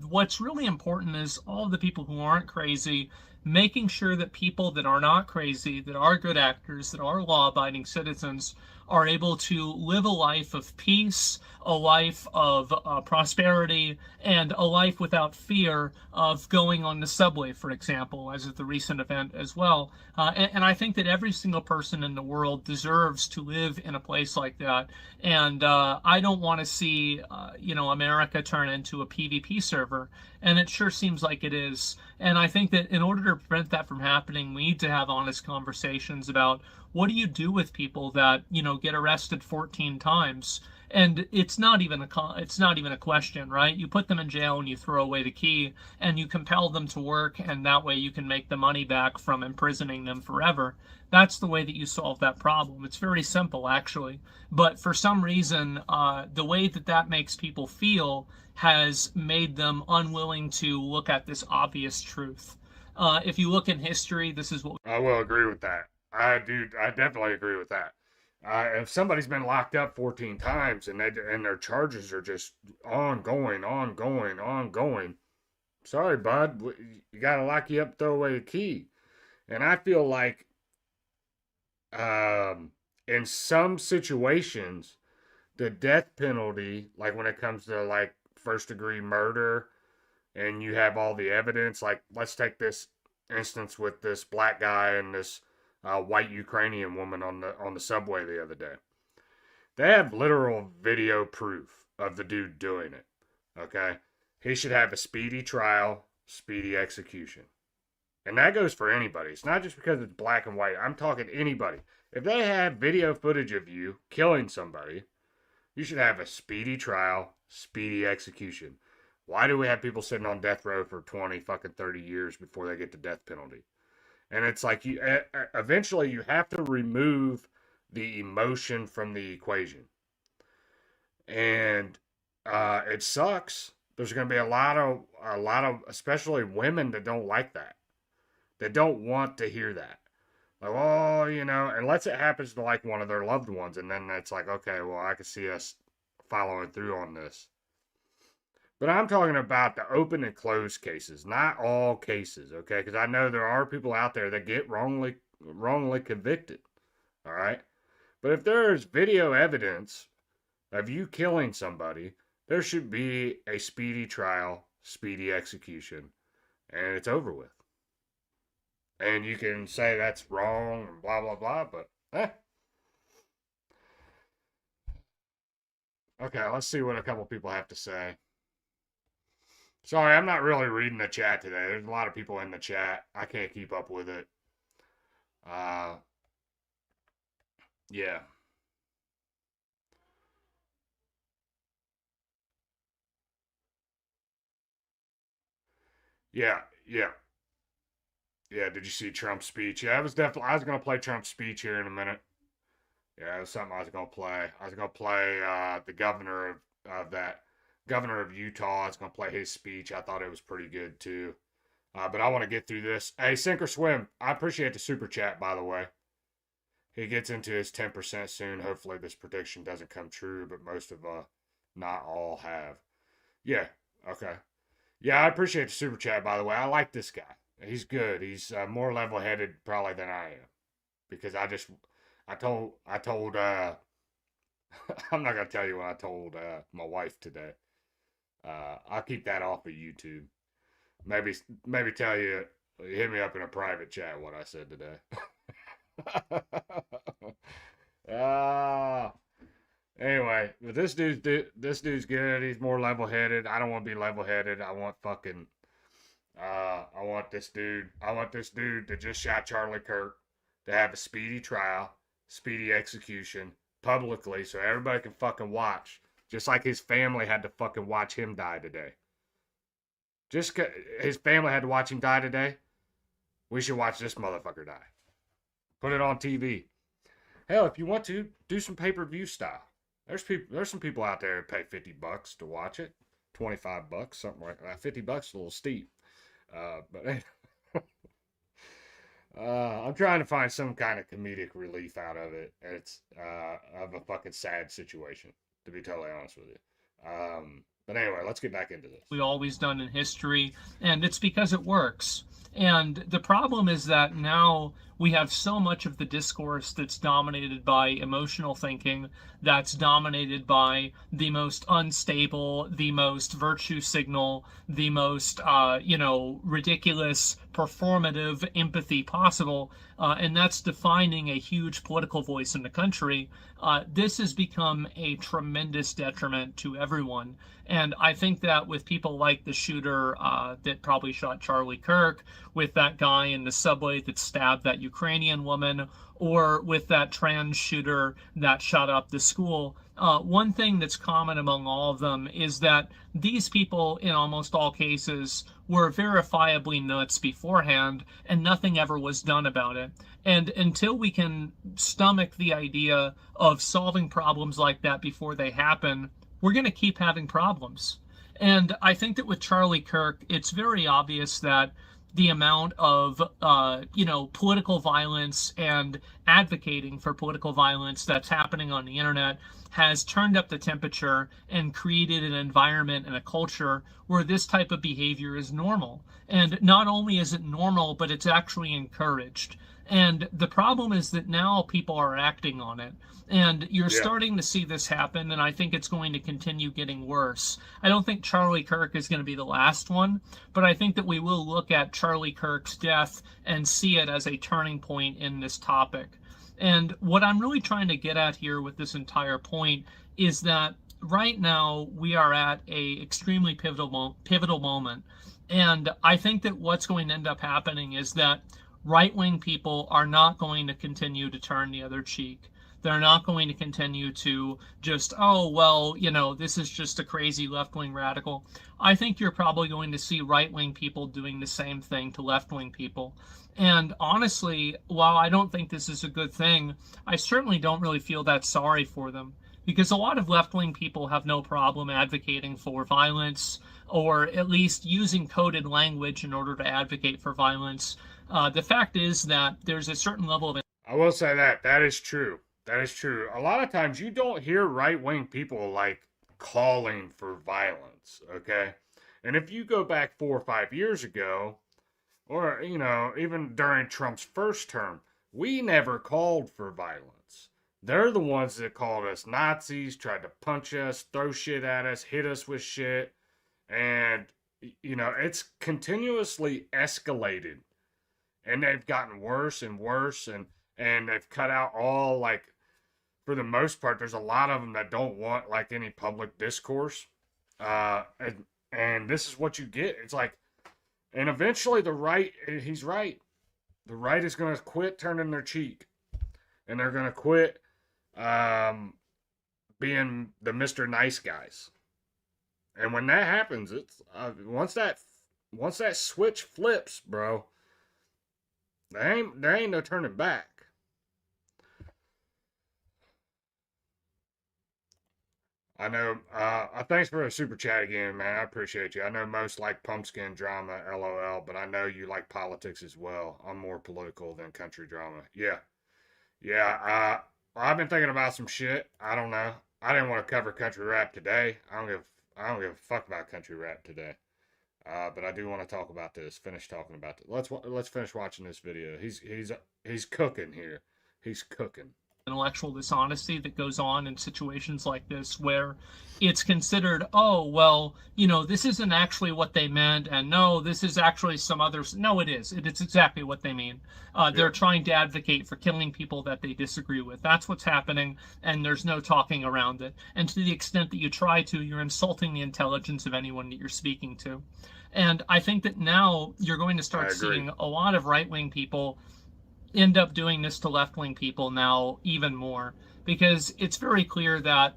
What's really important is all the people who aren't crazy, making sure that people that are not crazy, that are good actors, that are law-abiding citizens, are able to live a life of peace, a life of prosperity, and a life without fear of going on the subway, for example, as at the recent event as well. And I think that every single person in the world deserves to live in a place like that. And I don't want to see, America turn into a PvP server. And it sure seems like it is. And I think that in order to prevent that from happening, we need to have honest conversations about what do you do with people that, get arrested 14 times? And it's not even a question, right? You put them in jail and you throw away the key and you compel them to work, and that way you can make the money back from imprisoning them forever. That's the way that you solve that problem. It's very simple, actually. But for some reason, the way that makes people feel has made them unwilling to look at this obvious truth. If you look in history, this is what I will agree with that. I definitely agree with that. If somebody's been locked up 14 times and their charges are just ongoing, sorry, bud, you gotta lock you up, throw away the key. And I feel like, in some situations, the death penalty, like when it comes to like first degree murder, and you have all the evidence, like let's take this instance with this black guy and this white Ukrainian woman on the subway the other day. They have literal video proof of the dude doing it. Okay? He should have a speedy trial, speedy execution. And that goes for anybody. It's not just because it's black and white. I'm talking anybody. If they have video footage of you killing somebody, you should have a speedy trial, speedy execution. Why do we have people sitting on death row for 20 fucking 30 years before they get the death penalty? And it's like eventually you have to remove the emotion from the equation. And it sucks. There's going to be a lot of especially women that don't like that. That don't want to hear that. Like, oh, unless it happens to like one of their loved ones, and then it's like, okay, well, I can see us following through on this. But I'm talking about the open and closed cases, not all cases, okay? Because I know there are people out there that get wrongly convicted, all right? But if there's video evidence of you killing somebody, there should be a speedy trial, speedy execution, and it's over with. And you can say that's wrong and blah, blah, blah, but Okay, let's see what a couple people have to say. Sorry, I'm not really reading the chat today. There's a lot of people in the chat. I can't keep up with it. Yeah. Yeah, did you see Trump's speech? Yeah, I was going to play Trump's speech here in a minute. Yeah, it was something I was going to play. I was going to play the governor governor of Utah. I was going to play his speech. I thought it was pretty good too. But I want to get through this. Hey, Sink or Swim, I appreciate the super chat, by the way. He gets into his 10% soon. Hopefully this prediction doesn't come true, but most of, not all have. Yeah, okay. Yeah, I appreciate the super chat, by the way. I like this guy. He's good. He's more level-headed probably than I am. Because I told, I'm not going to tell you what I told my wife today. I'll keep that off of YouTube. Maybe tell you, hit me up in a private chat what I said today. Anyway, but this dude's good. He's more level-headed. I don't want to be level-headed. I want this dude that just shot Charlie Kirk to have a speedy trial, speedy execution, publicly, so everybody can fucking watch. Just like his family had to fucking watch him die today. Just his family had to watch him die today. We should watch this motherfucker die. Put it on TV. Hell, if you want to, do some pay-per-view style. There's some people out there that pay $50 to watch it. $25, something like that. $50 is a little steep. But I'm trying to find some kind of comedic relief out of it. It's of a fucking sad situation, to be totally honest with you. But anyway, let's get back into this. We always done in history, and it's because it works. And the problem is that now we have so much of the discourse that's dominated by emotional thinking, that's dominated by the most unstable, the most virtue signal, the most, ridiculous, performative empathy possible. And that's defining a huge political voice in the country. This has become a tremendous detriment to everyone. And I think that with people like the shooter that probably shot Charlie Kirk, with that guy in the subway that stabbed that Ukrainian woman, or with that trans shooter that shot up the school, one thing that's common among all of them is that these people, in almost all cases, were verifiably nuts beforehand, and nothing ever was done about it. And until we can stomach the idea of solving problems like that before they happen, we're going to keep having problems. And I think that with Charlie Kirk, it's very obvious that the amount of, political violence and advocating for political violence that's happening on the internet has turned up the temperature and created an environment and a culture where this type of behavior is normal. And not only is it normal, but it's actually encouraged. And the problem is that now people are acting on it. And you're starting to see this happen, and I think it's going to continue getting worse. I don't think Charlie Kirk is going to be the last one, but I think that we will look at Charlie Kirk's death and see it as a turning point in this topic. And what I'm really trying to get at here with this entire point is that right now we are at a extremely pivotal moment. And I think that what's going to end up happening is that right-wing people are not going to continue to turn the other cheek. They're not going to continue to just, this is just a crazy left-wing radical. I think you're probably going to see right-wing people doing the same thing to left-wing people. And honestly, while I don't think this is a good thing, I certainly don't really feel that sorry for them. Because a lot of left-wing people have no problem advocating for violence, or at least using coded language in order to advocate for violence. The fact is that there's a certain level of... I will say that is true. That is true. A lot of times you don't hear right-wing people calling for violence, okay? And if you go back 4 or 5 years ago, or, you know, even during Trump's first term, we never called for violence. They're the ones that called us Nazis, tried to punch us, throw shit at us, hit us with shit. And, you know, it's continuously escalated. And they've gotten worse and worse. And they've cut out all, like, for the most part, there's a lot of them that don't want, like, any public discourse. And this is what you get. It's like, and eventually the right, he's right. The right is going to quit turning their cheek. And they're going to quit being the Mr. Nice Guys. And when that happens, it's once that switch flips, bro, there ain't no turning back. I know. Thanks for a super chat again, man. I appreciate you. I know most like pumpkin drama, LOL, but I know you like politics as well. I'm more political than country drama. Yeah. I've been thinking about some shit. I don't know. I didn't want to cover country rap today. I don't give a fuck about country rap today. But I do want to talk about this. Finish talking about it. Let's finish watching this video. He's cooking here. He's cooking. Intellectual dishonesty that goes on in situations like this, where it's considered, oh, well, you know, this isn't actually what they meant, and no, this is actually some others. No, it is. It's exactly what they mean. They're trying to advocate for killing people that they disagree with. That's what's happening, and there's no talking around it. And to the extent that you try to, you're insulting the intelligence of anyone that you're speaking to. And I think that now you're going to start seeing a lot of right-wing people end up doing this to left-wing people now even more, because it's very clear that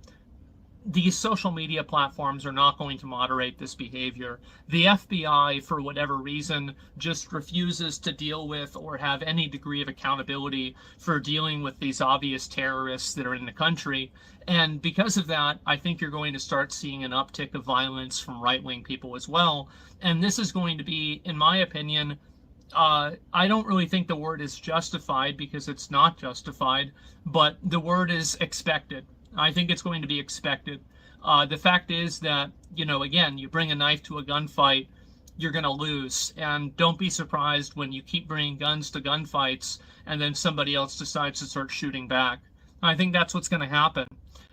these social media platforms are not going to moderate this behavior. The FBI, for whatever reason, just refuses to deal with or have any degree of accountability for dealing with these obvious terrorists that are in the country. And because of that, I think you're going to start seeing an uptick of violence from right-wing people as well. And this is going to be, in my opinion, I don't really think the word is justified, because it's not justified, but the word is expected. I think it's going to be expected. The fact is that, you know, again, you bring a knife to a gunfight, you're going to lose. And don't be surprised when you keep bringing guns to gunfights and then somebody else decides to start shooting back. I think that's what's going to happen.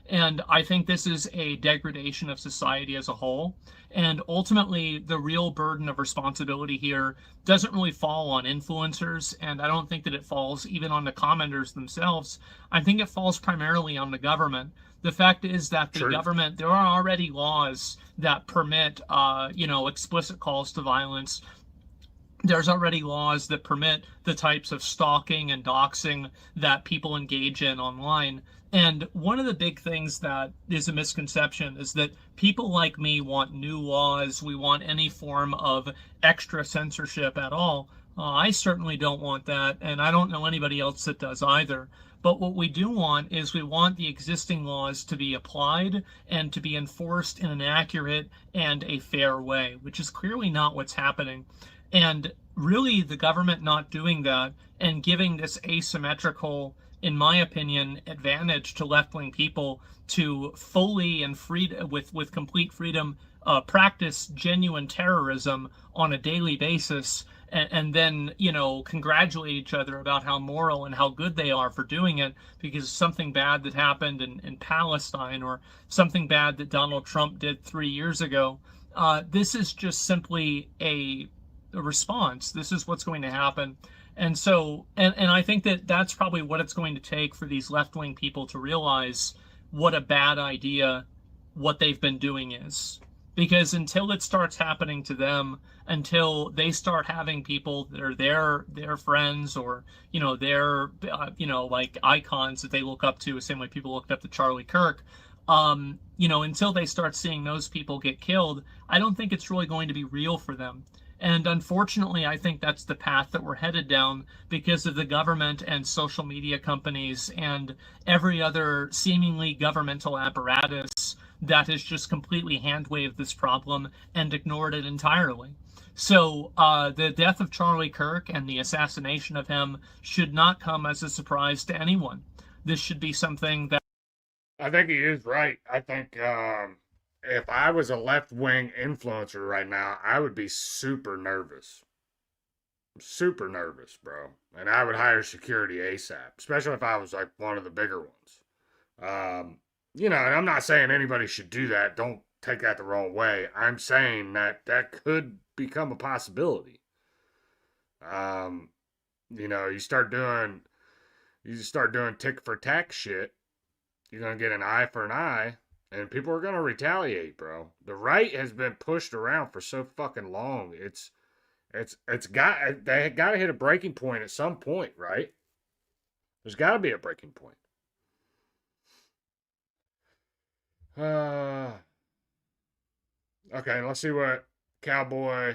And I think this is a degradation of society as a whole. And ultimately, the real burden of responsibility here doesn't really fall on influencers. And I don't think that it falls even on the commenters themselves. I think it falls primarily on the government. The fact is that the government, there are already laws that permit, explicit calls to violence. There's already laws that permit the types of stalking and doxing that people engage in online. And one of the big things that is a misconception is that people like me want new laws. We want any form of extra censorship at all. I certainly don't want that, and I don't know anybody else that does either. But what we do want is we want the existing laws to be applied and to be enforced in an accurate and a fair way, which is clearly not what's happening. And really, the government not doing that and giving this asymmetrical, in my opinion, advantage to left-wing people to fully and with complete freedom practice genuine terrorism on a daily basis, and then, you know, congratulate each other about how moral and how good they are for doing it because something bad that happened in Palestine or something bad that Donald Trump did 3 years ago. This is just simply a response. This is what's going to happen. And so, and I think that that's probably what it's going to take for these left-wing people to realize what a bad idea what they've been doing is. Because until it starts happening to them, until they start having people that are their friends or, you know, their, like icons that they look up to, the same way people looked up to Charlie Kirk, until they start seeing those people get killed, I don't think it's really going to be real for them. And unfortunately, I think that's the path that we're headed down because of the government and social media companies and every other seemingly governmental apparatus that has just completely hand-waved this problem and ignored it entirely. So the death of Charlie Kirk and the assassination of him should not come as a surprise to anyone. This should be something that... I think he is right. I think if I was a left-wing influencer right now, I would be super nervous. Super nervous, bro. And I would hire security ASAP, especially if I was like one of the bigger ones. And I'm not saying anybody should do that. Don't take that the wrong way. I'm saying that could become a possibility. You start doing tick for tack shit, you're gonna get an eye for an eye, and people are gonna retaliate, bro. The right has been pushed around for so fucking long. They gotta hit a breaking point at some point, right? There's gotta be a breaking point. Okay, let's see what Cowboy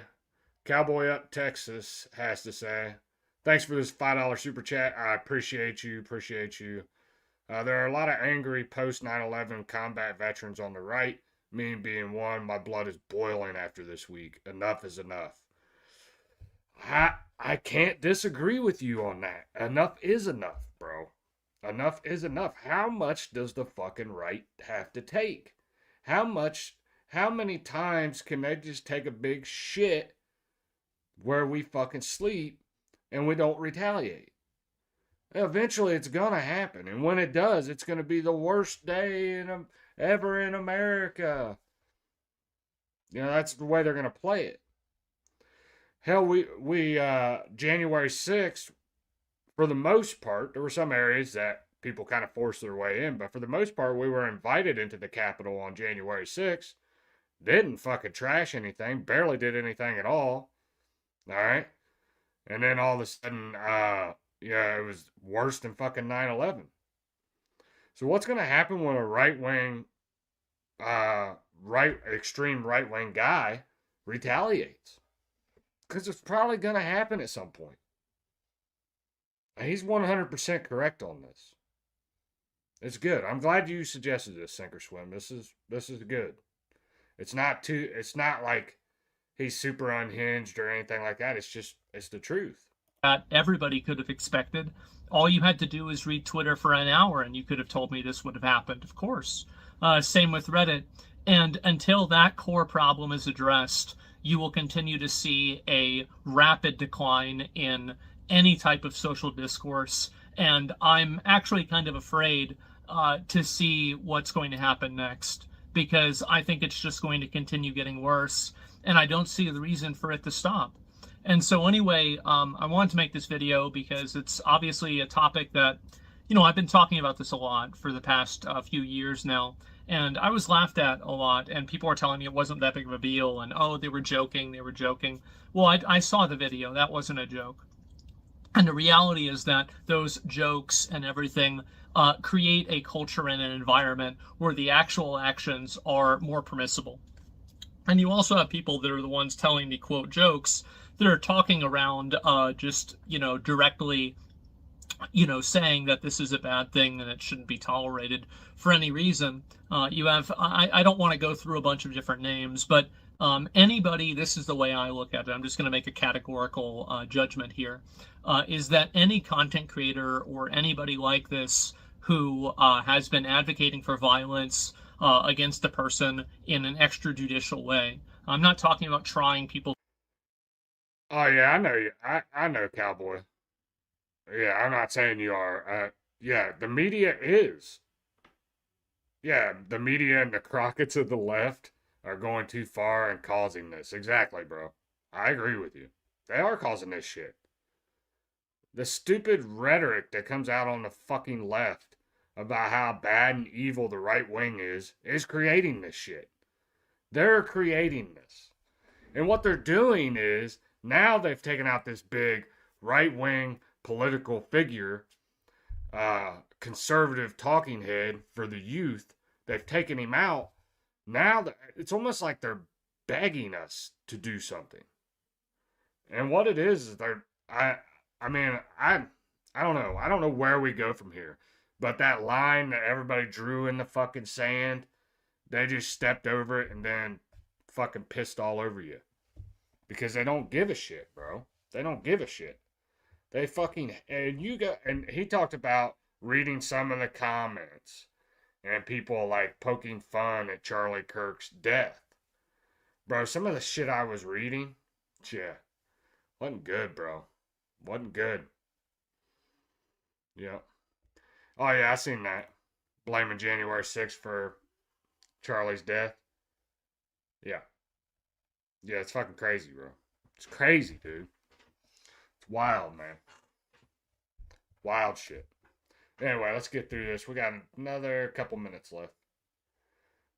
Up Texas has to say. Thanks for this $5 super chat. I appreciate you. There are a lot of angry post 9/11 combat veterans on the right. Me being one, my blood is boiling after this week. Enough is enough. I can't disagree with you on that. Enough is enough, bro. Enough is enough. How much does the fucking right have to take? How many times can they just take a big shit where we fucking sleep and we don't retaliate? Eventually it's gonna happen, and when it does, it's gonna be the worst day ever in America. That's the way they're gonna play it. Hell, we January 6th, for the most part, there were some areas that people kind of forced their way in, but for the most part, we were invited into the Capitol on January 6th. Didn't fucking trash anything, barely did anything at all. All right? And then all of a sudden, it was worse than fucking 9/11. So what's going to happen when a right-wing, extreme right-wing guy retaliates? Because it's probably going to happen at some point. And he's 100% correct on this. It's good. I'm glad you suggested this, Sink or Swim. This is good. It's not like he's super unhinged or anything like that. It's the truth. That everybody could have expected. All you had to do is read Twitter for an hour and you could have told me this would have happened, of course. Same with Reddit. And until that core problem is addressed, you will continue to see a rapid decline in any type of social discourse. And I'm actually kind of afraid to see what's going to happen next, because I think it's just going to continue getting worse, and I don't see the reason for it to stop. And so anyway, I wanted to make this video because it's obviously a topic that, I've been talking about this a lot for the past few years now, and I was laughed at a lot, and people were telling me it wasn't that big of a deal, and they were joking. Well, I saw the video. That wasn't a joke. And the reality is that those jokes and everything create a culture and an environment where the actual actions are more permissible. And you also have people that are the ones telling the quote jokes that are talking around directly, saying that this is a bad thing and it shouldn't be tolerated for any reason. You have, I don't want to go through a bunch of different names, but anybody, this is the way I look at it, I'm just going to make a categorical judgment here, is that any content creator or anybody like this who has been advocating for violence against a person in an extrajudicial way. I'm not talking about trying people. Oh yeah, I know you. I know, Cowboy. Yeah, I'm not saying you are. Yeah, the media is. Yeah, the media and the Crockett's of the left are going too far and causing this. Exactly, bro. I agree with you. They are causing this shit. The stupid rhetoric that comes out on the fucking left about how bad and evil the right wing is creating this shit. They're creating this. And what they're doing is, now they've taken out this big right-wing political figure, conservative talking head for the youth. They've taken him out. Now it's almost like they're begging us to do something. And what it is I don't know. I don't know where we go from here. But that line that everybody drew in the fucking sand, they just stepped over it and then fucking pissed all over you. Because they don't give a shit, bro. They don't give a shit. They fucking, and he talked about reading some of the comments and people like poking fun at Charlie Kirk's death. Bro, some of the shit I was reading, yeah, wasn't good, bro. Wasn't good. Yeah. Oh, yeah, I seen that. Blaming January 6th for Charlie's death. Yeah. Yeah, it's fucking crazy, bro. It's crazy, dude. It's wild, man. Wild shit. Anyway, let's get through this. We got another couple minutes left.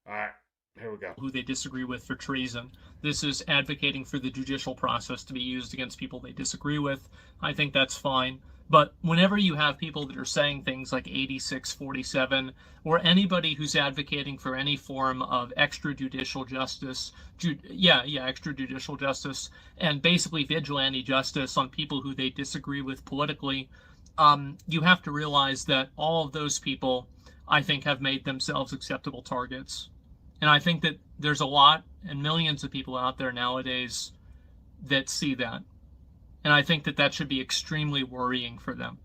All right, here we go. Who they disagree with for treason. This is advocating for the judicial process to be used against people they disagree with. I think that's fine. But whenever you have people that are saying things like 8647, or anybody who's advocating for any form of extrajudicial justice, extrajudicial justice, and basically vigilante justice on people who they disagree with politically, you have to realize that all of those people, I think, have made themselves acceptable targets. And I think that there's a lot and millions of people out there nowadays that see that. And I think that that should be extremely worrying for them.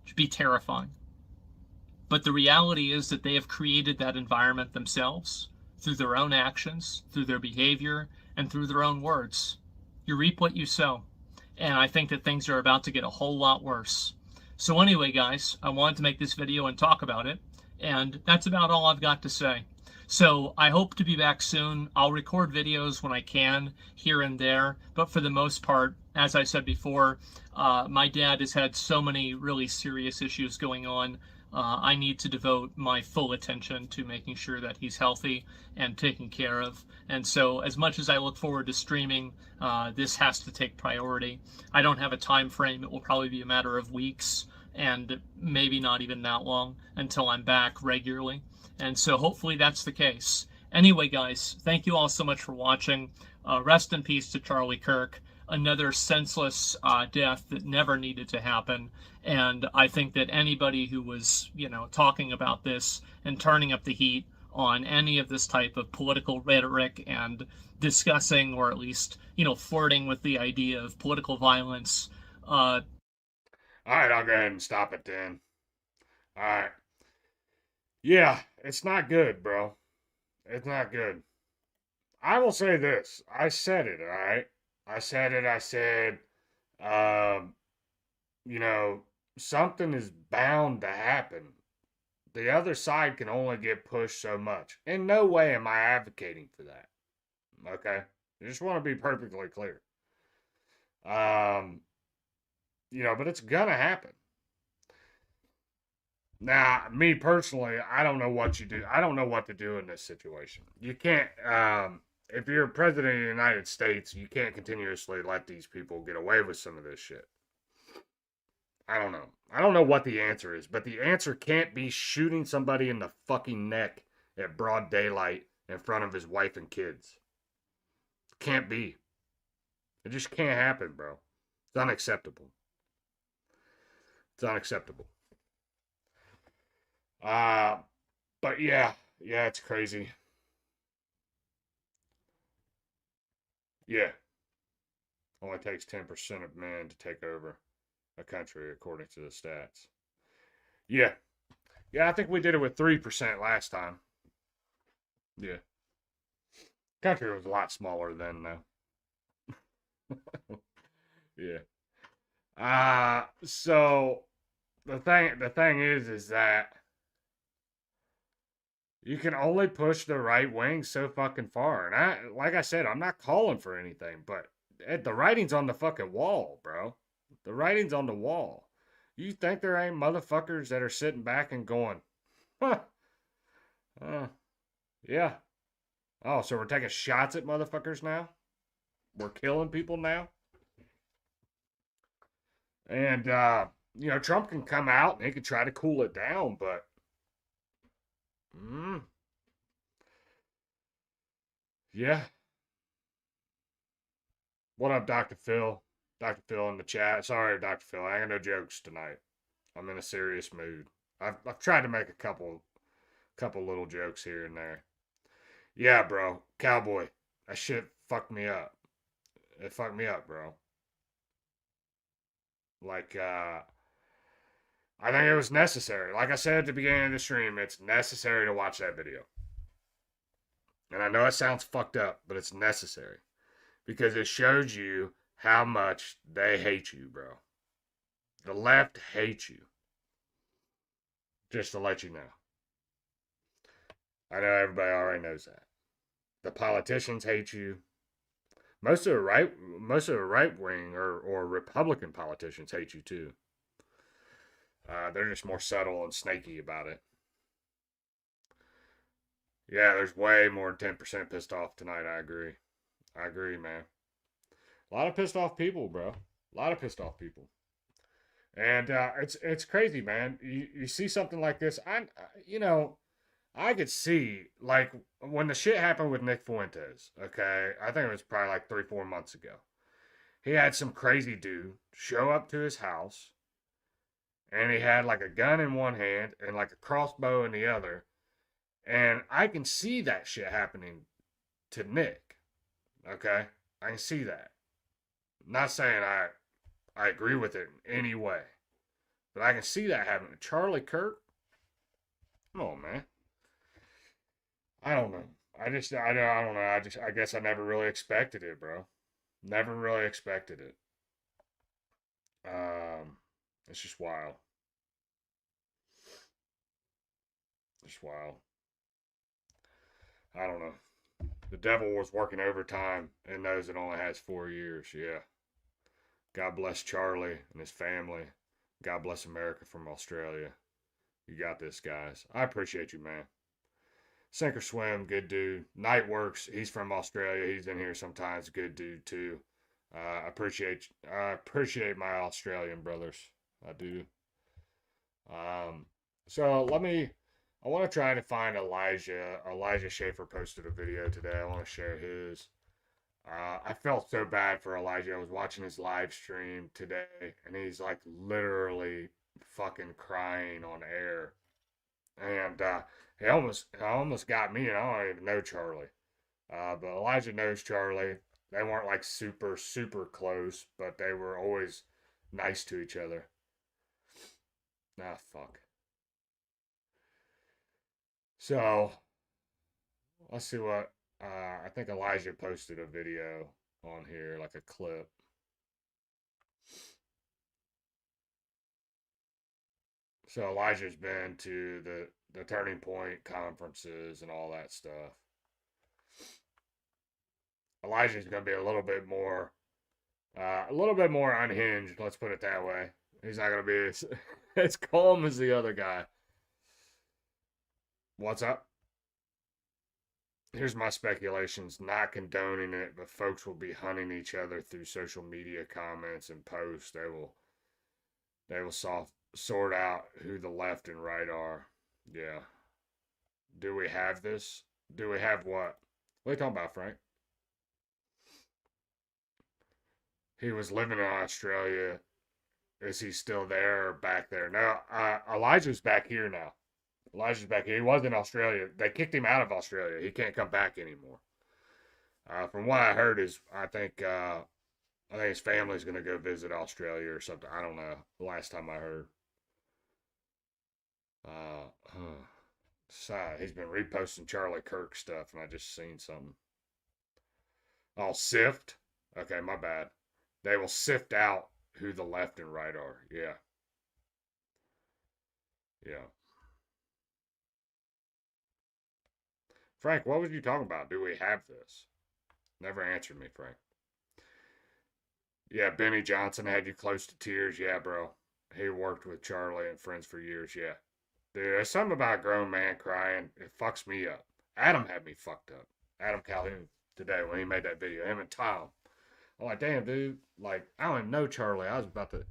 It should be terrifying. But the reality is that they have created that environment themselves through their own actions, through their behavior, and through their own words. You reap what you sow. And I think that things are about to get a whole lot worse. So anyway, guys, I wanted to make this video and talk about it. And that's about all I've got to say. So I hope to be back soon. I'll record videos when I can here and there. But for the most part, as I said before, my dad has had so many really serious issues going on. I need to devote my full attention to making sure that he's healthy and taken care of. And so as much as I look forward to streaming, this has to take priority. I don't have a time frame. It will probably be a matter of weeks and maybe not even that long until I'm back regularly. And so hopefully that's the case. Anyway, guys, thank you all so much for watching. Rest in peace to Charlie Kirk. Another senseless death that never needed to happen. And I think that anybody who was, talking about this and turning up the heat on any of this type of political rhetoric and discussing, or at least, flirting with the idea of political violence. All right, I'll go ahead and stop it then. All right. Yeah, it's not good, bro. It's not good. I will say this. I said it, all right? I said, something is bound to happen. The other side can only get pushed so much. In no way am I advocating for that. Okay? I just want to be perfectly clear. But it's gonna happen. Now, me personally, I don't know what you do. I don't know what to do in this situation. You can't, if you're president of the United States, you can't continuously let these people get away with some of this shit. I don't know. I don't know what the answer is, but the answer can't be shooting somebody in the fucking neck at broad daylight in front of his wife and kids. Can't be. It just can't happen, bro. It's unacceptable. It's unacceptable. But yeah, it's crazy. Yeah. Only takes 10% of men to take over a country, according to the stats. Yeah. Yeah, I think we did it with 3% last time. Yeah. Country was a lot smaller then, though. Yeah. So the thing is that you can only push the right wing so fucking far. And like I said, I'm not calling for anything, but the writing's on the fucking wall, bro. The writing's on the wall. You think there ain't motherfuckers that are sitting back and going, huh, yeah. Oh, so we're taking shots at motherfuckers now? We're killing people now? And, Trump can come out and he can try to cool it down, but yeah. What up, Dr. Phil? Dr. Phil in the chat. Sorry, Dr. Phil. I ain't got no jokes tonight. I'm in a serious mood. I've tried to make a couple little jokes here and there. Yeah, bro. Cowboy. That shit fucked me up. It fucked me up, bro. Like, I think it was necessary. Like I said at the beginning of the stream, it's necessary to watch that video. And I know it sounds fucked up, but it's necessary. Because it shows you how much they hate you, bro. The left hates you. Just to let you know. I know everybody already knows that. The politicians hate you. Most of the right wing or Republican politicians hate you too. They're just more subtle and snaky about it. Yeah, there's way more than 10% pissed off tonight. I agree, man. A lot of pissed off people, bro. A lot of pissed off people. And it's crazy, man. You see something like this, I could see, like, when the shit happened with Nick Fuentes, okay? I think it was probably like 3-4 months ago. He had some crazy dude show up to his house, and he had like a gun in one hand and like a crossbow in the other. And I can see that shit happening to Nick, okay? I can see that. Not saying I agree with it in any way, but I can see that happening. Charlie Kirk? Come on, man. I don't know. I don't know. I guess I never really expected it, bro. Never really expected it. It's just wild. Just wild. I don't know. The devil was working overtime and knows it only has 4 years. Yeah. God bless Charlie and his family. God bless America from Australia. You got this, guys. I appreciate you, man. Sink or Swim, good dude. Nightworks, he's from Australia. He's in here sometimes. Good dude too. I appreciate my Australian brothers. I do. So I want to try to find Elijah. Elijah Schaefer posted a video today. I want to share his. I felt so bad for Elijah. I was watching his live stream today, and he's like literally fucking crying on air. And it almost got me, and I don't even know Charlie. But Elijah knows Charlie. They weren't like super, super close, but they were always nice to each other. Ah, fuck. So, let's see what, I think Elijah posted a video on here, like a clip. So Elijah's been to the Turning Point conferences and all that stuff. Elijah's going to be a little bit more unhinged, let's put it that way. He's not going to be as calm as the other guy. What's up? Here's my speculations, not condoning it, but folks will be hunting each other through social media comments and posts. They will sort out who the left and right are. Yeah. Do we have this? Do we have what? What are you talking about, Frank? He was living in Australia. Is he still there or back there? No, Elijah's back here now. Elijah's back here. He was in Australia. They kicked him out of Australia. He can't come back anymore. From what I heard is, I think his family's going to go visit Australia or something. I don't know. The last time I heard. He's been reposting Charlie Kirk stuff, and I just seen something. Oh, sift? Okay, my bad. They will sift out who the left and right are. Yeah. Yeah. Frank, what was you talking about? Do we have this? Never answered me, Frank. Yeah, Benny Johnson had you close to tears. Yeah, bro. He worked with Charlie and friends for years. Yeah. Dude, there's something about a grown man crying. It fucks me up. Adam had me fucked up. Adam Calhoun today when he made that video. Him and Tom. I'm like, damn, dude. Like, I don't even know Charlie. I was about to...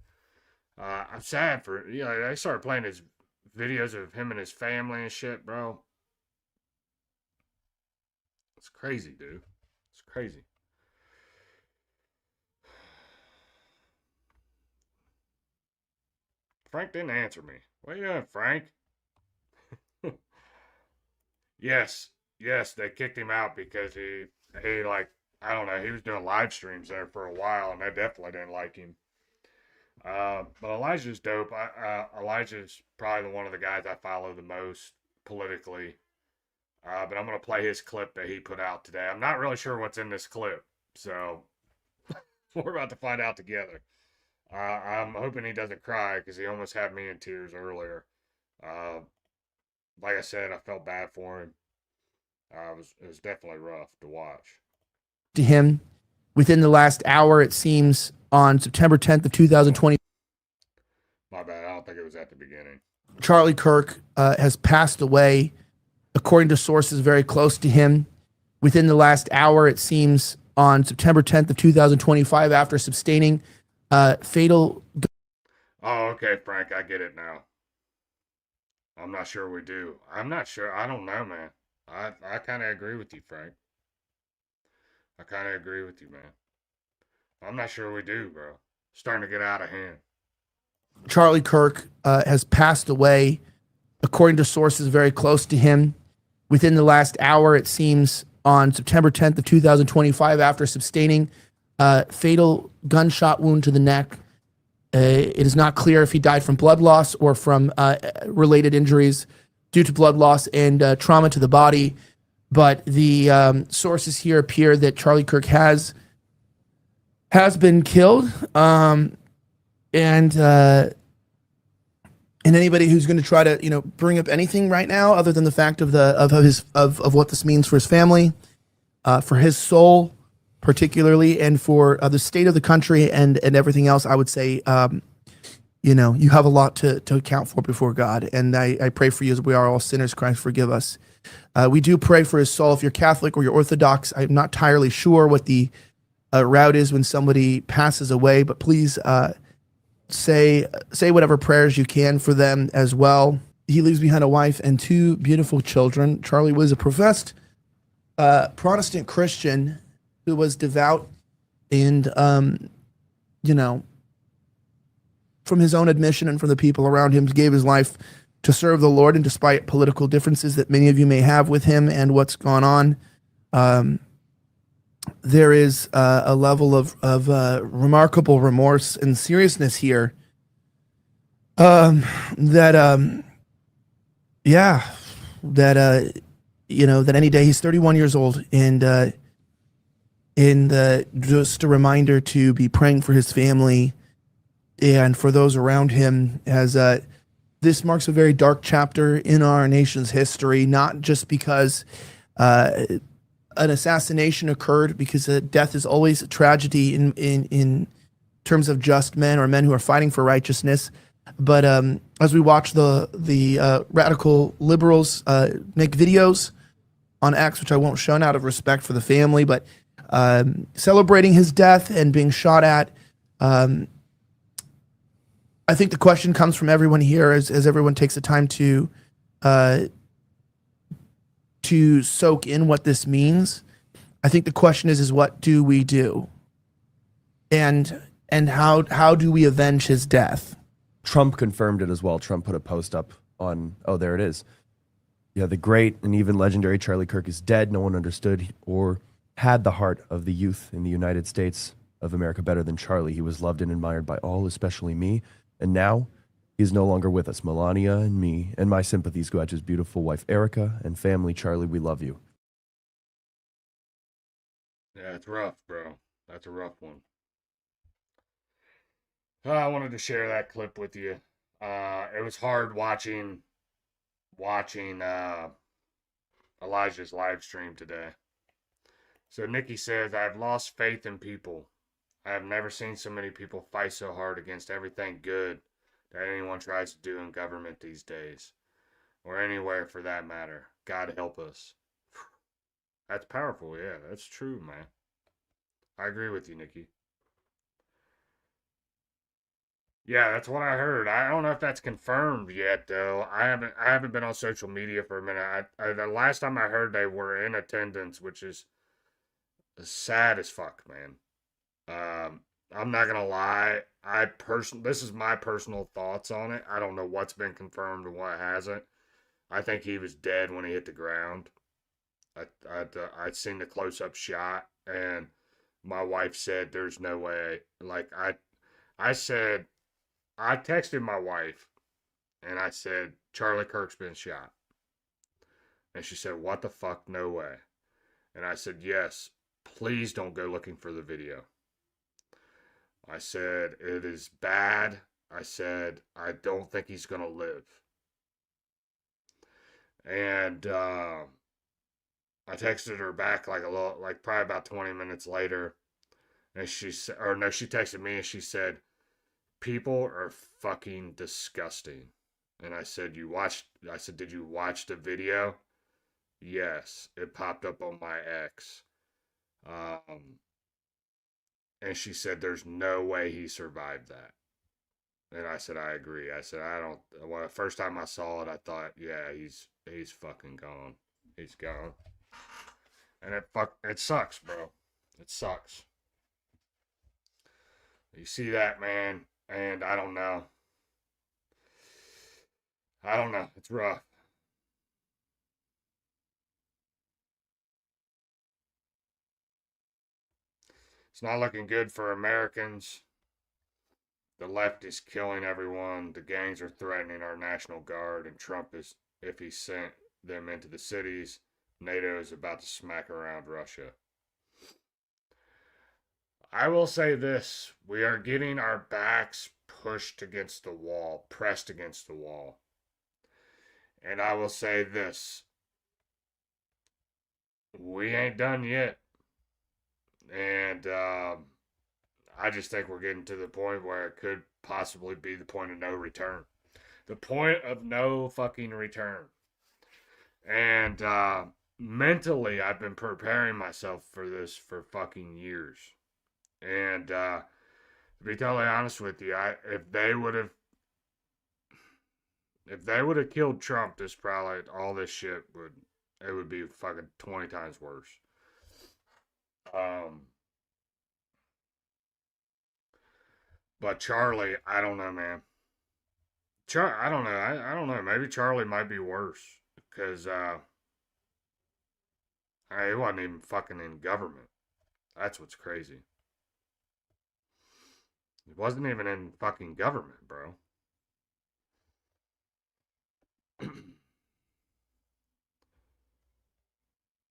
I'm sad for... they started playing his videos of him and his family and shit, bro. It's crazy, dude. It's crazy. Frank didn't answer me. What are you doing, Frank? Yes, they kicked him out because he like, I don't know, he was doing live streams there for a while, and they definitely didn't like him. But Elijah's dope. Elijah's probably one of the guys I follow the most politically. But I'm going to play his clip that he put out today. I'm not really sure what's in this clip, so we're about to find out together. I'm hoping he doesn't cry because he almost had me in tears earlier. Like I said, I felt bad for him. It was definitely rough to watch. To him within the last hour, it seems, on September 10th of 2020. My bad. I don't think it was at the beginning. Charlie Kirk has passed away, according to sources very close to him. Within the last hour, it seems, on September 10th of 2025, after sustaining fatal. Oh, okay, Frank. I get it now. I'm not sure we do. I'm not sure. I don't know, man. I kind of agree with you, Frank. I kind of agree with you, man. I'm not sure we do, bro. Starting to get out of hand. Charlie Kirk has passed away, according to sources very close to him. Within the last hour, it seems, on September 10th of 2025, after sustaining fatal gunshot wound to the neck. It is not clear if he died from blood loss or from related injuries due to blood loss and trauma to the body. But the sources here appear that Charlie Kirk has been killed. And anybody who's going to try to, bring up anything right now other than the fact of what this means for his family, for his soul, particularly, and for the state of the country and everything else, I would say, you have a lot to account for before God. And I pray for you as we are all sinners. Christ, forgive us. We do pray for his soul. If you're Catholic or you're Orthodox, I'm not entirely sure what the route is when somebody passes away, but please say whatever prayers you can for them as well. He leaves behind a wife and two beautiful children. Charlie was a professed Protestant Christian who was devout and, from his own admission and from the people around him, gave his life to serve the Lord. And despite political differences that many of you may have with him and what's gone on, there is a level of remarkable remorse and seriousness here that any day. He's 31 years old, and just a reminder to be praying for his family and for those around him, as this marks a very dark chapter in our nation's history, not just because an assassination occurred, because death is always a tragedy in terms of just men or men who are fighting for righteousness. But as we watch the radical liberals make videos on X, which I won't show out of respect for the family, but celebrating his death and being shot at, I think the question comes from everyone here as everyone takes the time to soak in what this means. I think the question is what do we do? And how do we avenge his death? Trump confirmed it as well. Trump put a post up on, there it is. Yeah, the great and even legendary Charlie Kirk is dead. No one understood or had the heart of the youth in the United States of America better than Charlie. He was loved and admired by all, especially me. And now he is no longer with us. Melania and me, and my sympathies go out to his beautiful wife, Erica, and family. Charlie, we love you. Yeah, it's rough, bro. That's a rough one. I wanted to share that clip with you. It was hard watching Elijah's live stream today. So Nikki says, I've lost faith in people. I have never seen so many people fight so hard against everything good that anyone tries to do in government these days, or anywhere for that matter. God help us. That's powerful. Yeah, that's true, man. I agree with you, Nikki. Yeah, that's what I heard. I don't know if that's confirmed yet, though. I haven't been on social media for a minute. The last time I heard, they were in attendance, which is sad as fuck, man. I'm not gonna lie. This is my personal thoughts on it. I don't know what's been confirmed and what hasn't. I think he was dead when he hit the ground. I'd seen the close-up shot, and my wife said, "There's no way." Like I said, I texted my wife and I said, Charlie Kirk's been shot. And she said, what the fuck? No way. And I said, yes, please don't go looking for the video. I said, it is bad. I said, I don't think he's going to live. And I texted her back like probably about 20 minutes later. And she said, or no, she texted me and she said, people are fucking disgusting. And I said, did you watch the video? Yes, it popped up on my ex. And she said, there's no way he survived that. And I said, I agree. I said, well, the first time I saw it, I thought, yeah, he's fucking gone. He's gone. And it sucks, bro. It sucks. You see that, man, and I don't know. It's rough. It's not looking good for Americans. The left is killing everyone. The gangs are threatening our National Guard, and Trump is, if he sent them into the cities, NATO is about to smack around Russia. I will say this. We are getting our backs pushed against the wall, pressed against the wall. And I will say this. We ain't done yet. And I just think we're getting to the point where it could possibly be the point of no return. The point of no fucking return. And mentally, I've been preparing myself for this for fucking years. And to be totally honest with you, if they would have killed Trump, all this shit would be fucking 20 times worse. But Charlie, I don't know, man. I don't know. I don't know. Maybe Charlie might be worse because he wasn't even fucking in government. That's what's crazy. He wasn't even in fucking government, bro.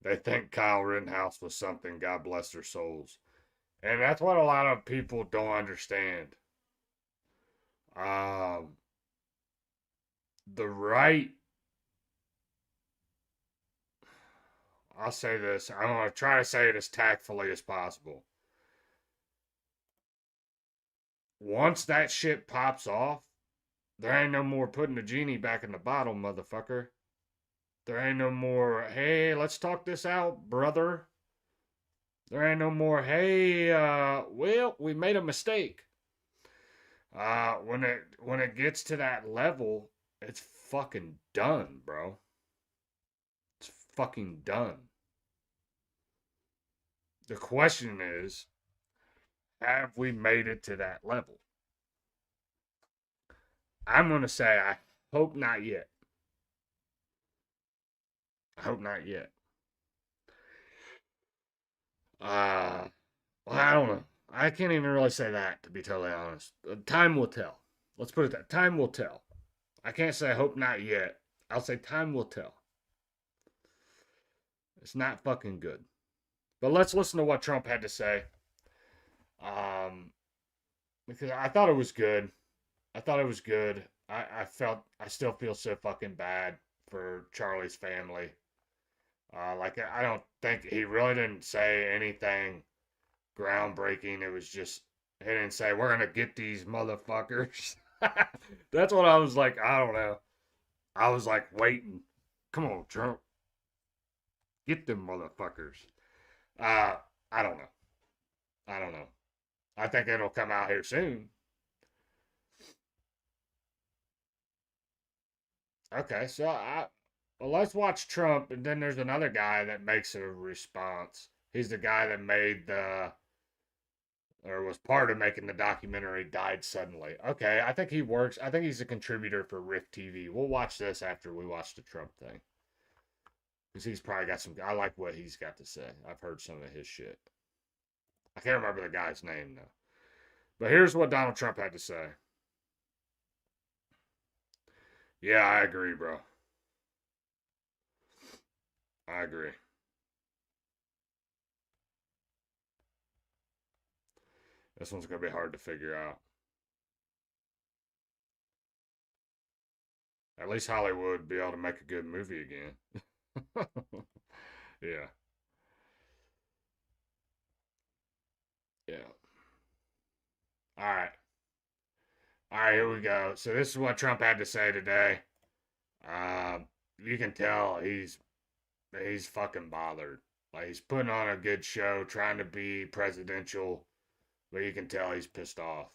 They think Kyle Rittenhouse was something. God bless their souls. And that's what a lot of people don't understand. The right, I'll say this. I'm going to try to say it as tactfully as possible. Once that shit pops off, there ain't no more putting the genie back in the bottle, motherfucker. There ain't no more, hey, let's talk this out, brother. There ain't no more, hey, well, we made a mistake. When it gets to that level, it's fucking done, bro. It's fucking done. The question is, have we made it to that level? I'm going to say I hope not yet. I hope not yet. Well, I don't know. I can't even really say that, to be totally honest. Time will tell. Let's put it that. Time will tell. I can't say I hope not yet. I'll say time will tell. It's not fucking good. But let's listen to what Trump had to say. Because I thought it was good. I still feel so fucking bad for Charlie's family. I don't think he really didn't say anything groundbreaking. It was just, he didn't say, we're going to get these motherfuckers. That's what I was like, I don't know. I was like waiting. Come on, Trump. Get them motherfuckers. I don't know. I think it'll come out here soon. Okay, so well, let's watch Trump, and then there's another guy that makes a response. He's the guy that was part of making the documentary Died Suddenly. Okay, I think he works. I think he's a contributor for Rift TV. We'll watch this after we watch the Trump thing. Because he's probably got I like what he's got to say. I've heard some of his shit. I can't remember the guy's name, though. But here's what Donald Trump had to say. Yeah, I agree, bro. I agree. This one's going to be hard to figure out. At least Hollywood would be able to make a good movie again. Yeah. Yeah. All right. All right, here we go. So this is what Trump had to say today. You can tell he's fucking bothered. Like he's putting on a good show, trying to be presidential, but you can tell he's pissed off.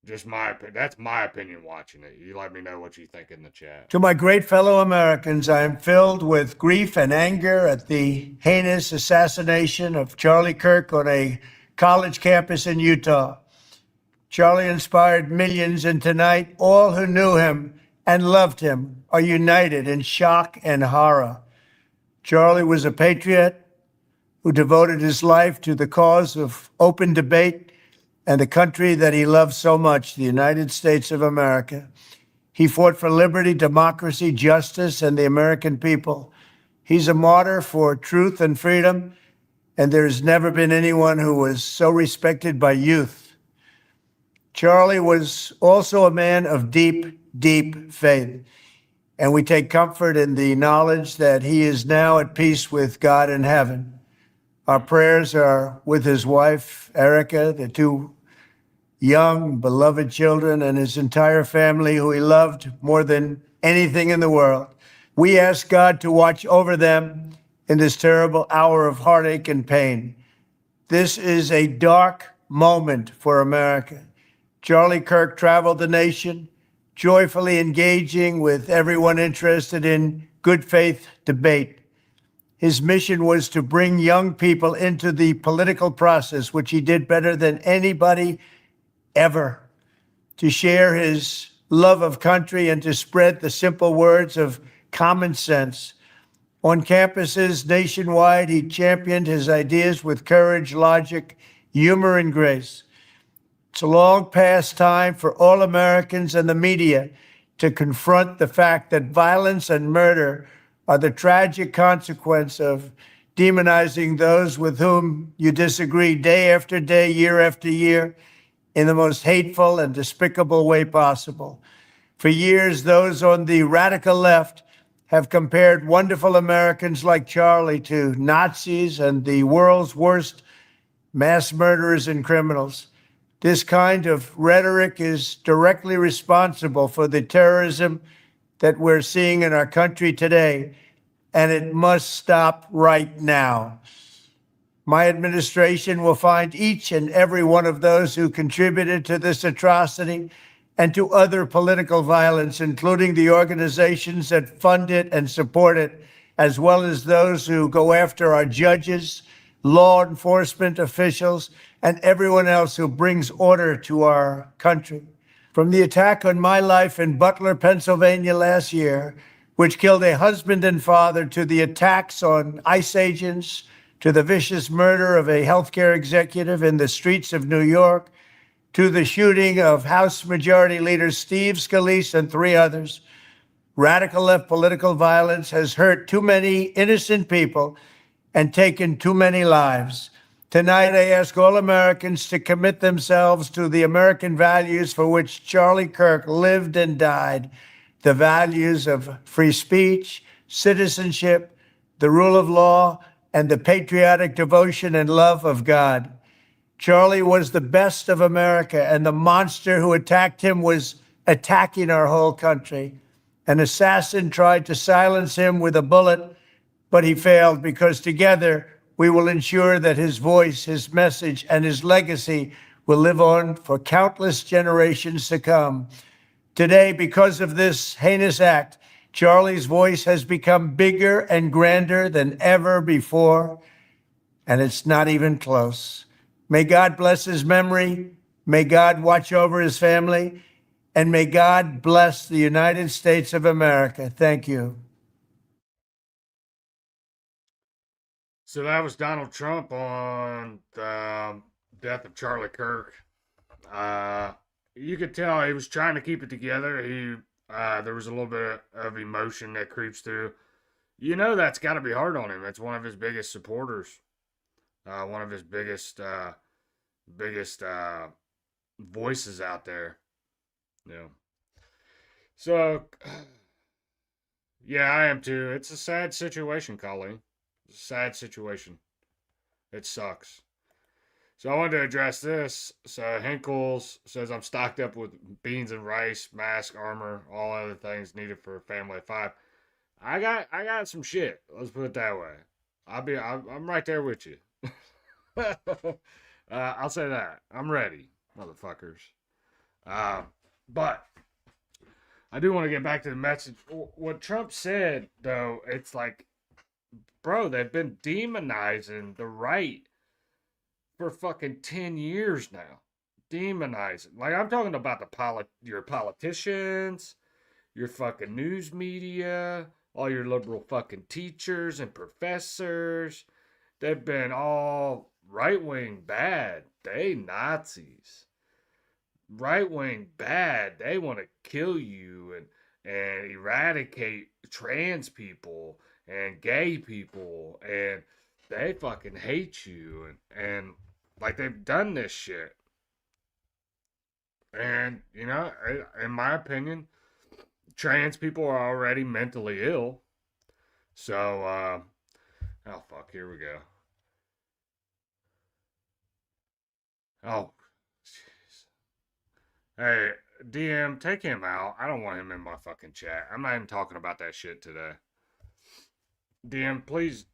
Just that's my opinion watching it. You let me know what you think in the chat. To my great fellow Americans, I am filled with grief and anger at the heinous assassination of Charlie Kirk on a college campus in Utah. Charlie inspired millions, and tonight, all who knew him and loved him are united in shock and horror. Charlie was a patriot who devoted his life to the cause of open debate and the country that he loved so much, the United States of America. He fought for liberty, democracy, justice, and the American people. He's a martyr for truth and freedom, and there's never been anyone who was so respected by youth. Charlie was also a man of deep, deep faith, and we take comfort in the knowledge that he is now at peace with God in heaven. Our prayers are with his wife, Erica, the two young, beloved children, and his entire family, who he loved more than anything in the world. We ask God to watch over them in this terrible hour of heartache and pain. This is a dark moment for America. Charlie Kirk traveled the nation, joyfully engaging with everyone interested in good faith debate. His mission was to bring young people into the political process, which he did better than anybody ever, to share his love of country and to spread the simple words of common sense. On campuses nationwide, he championed his ideas with courage, logic, humor, and grace. It's a long past time for all Americans and the media to confront the fact that violence and murder are the tragic consequence of demonizing those with whom you disagree day after day, year after year, in the most hateful and despicable way possible. For years, those on the radical left have compared wonderful Americans like Charlie to Nazis and the world's worst mass murderers and criminals. This kind of rhetoric is directly responsible for the terrorism that we're seeing in our country today, and it must stop right now. My administration will find each and every one of those who contributed to this atrocity and to other political violence, including the organizations that fund it and support it, as well as those who go after our judges, law enforcement officials, and everyone else who brings order to our country. From the attack on my life in Butler, Pennsylvania last year, which killed a husband and father, to the attacks on ICE agents, to the vicious murder of a healthcare executive in the streets of New York, to the shooting of House Majority Leader Steve Scalise and 3 others, radical left political violence has hurt too many innocent people and taken too many lives. Tonight, I ask all Americans to commit themselves to the American values for which Charlie Kirk lived and died, the values of free speech, citizenship, the rule of law, and the patriotic devotion and love of God. Charlie was the best of America, and the monster who attacked him was attacking our whole country. An assassin tried to silence him with a bullet, but he failed, because together we will ensure that his voice, his message, and his legacy will live on for countless generations to come. Today, because of this heinous act, Charlie's voice has become bigger and grander than ever before, and it's not even close. May God bless his memory, may God watch over his family, and may God bless the United States of America. Thank you. So that was Donald Trump on the death of Charlie Kirk. You could tell he was trying to keep it together. there was a little bit of emotion that creeps through. You know that's got to be hard on him. It's one of his biggest supporters, one of his biggest voices out there. Yeah. So, yeah, I am too. It's a sad situation, Colleen. It's a sad situation. It sucks. So I wanted to address this. So Hinkles says I'm stocked up with beans and rice, mask, armor, all other things needed for a family of 5. I got some shit. Let's put it that way. I'm right there with you. I'll say that. I'm ready, motherfuckers. But I do want to get back to the message. What Trump said, though, it's like, bro, they've been demonizing the right for fucking 10 years now. Demonizing. Like, I'm talking about your politicians, your fucking news media, all your liberal fucking teachers and professors. They've been all right-wing bad. They Nazis. Right-wing bad. They want to kill you and eradicate trans people and gay people, and they fucking hate you, and like they've done this shit. And, you know, in my opinion, trans people are already mentally ill. So, oh fuck, here we go. Oh, jeez. Hey, DM, take him out. I don't want him in my fucking chat. I'm not even talking about that shit today. DM, please,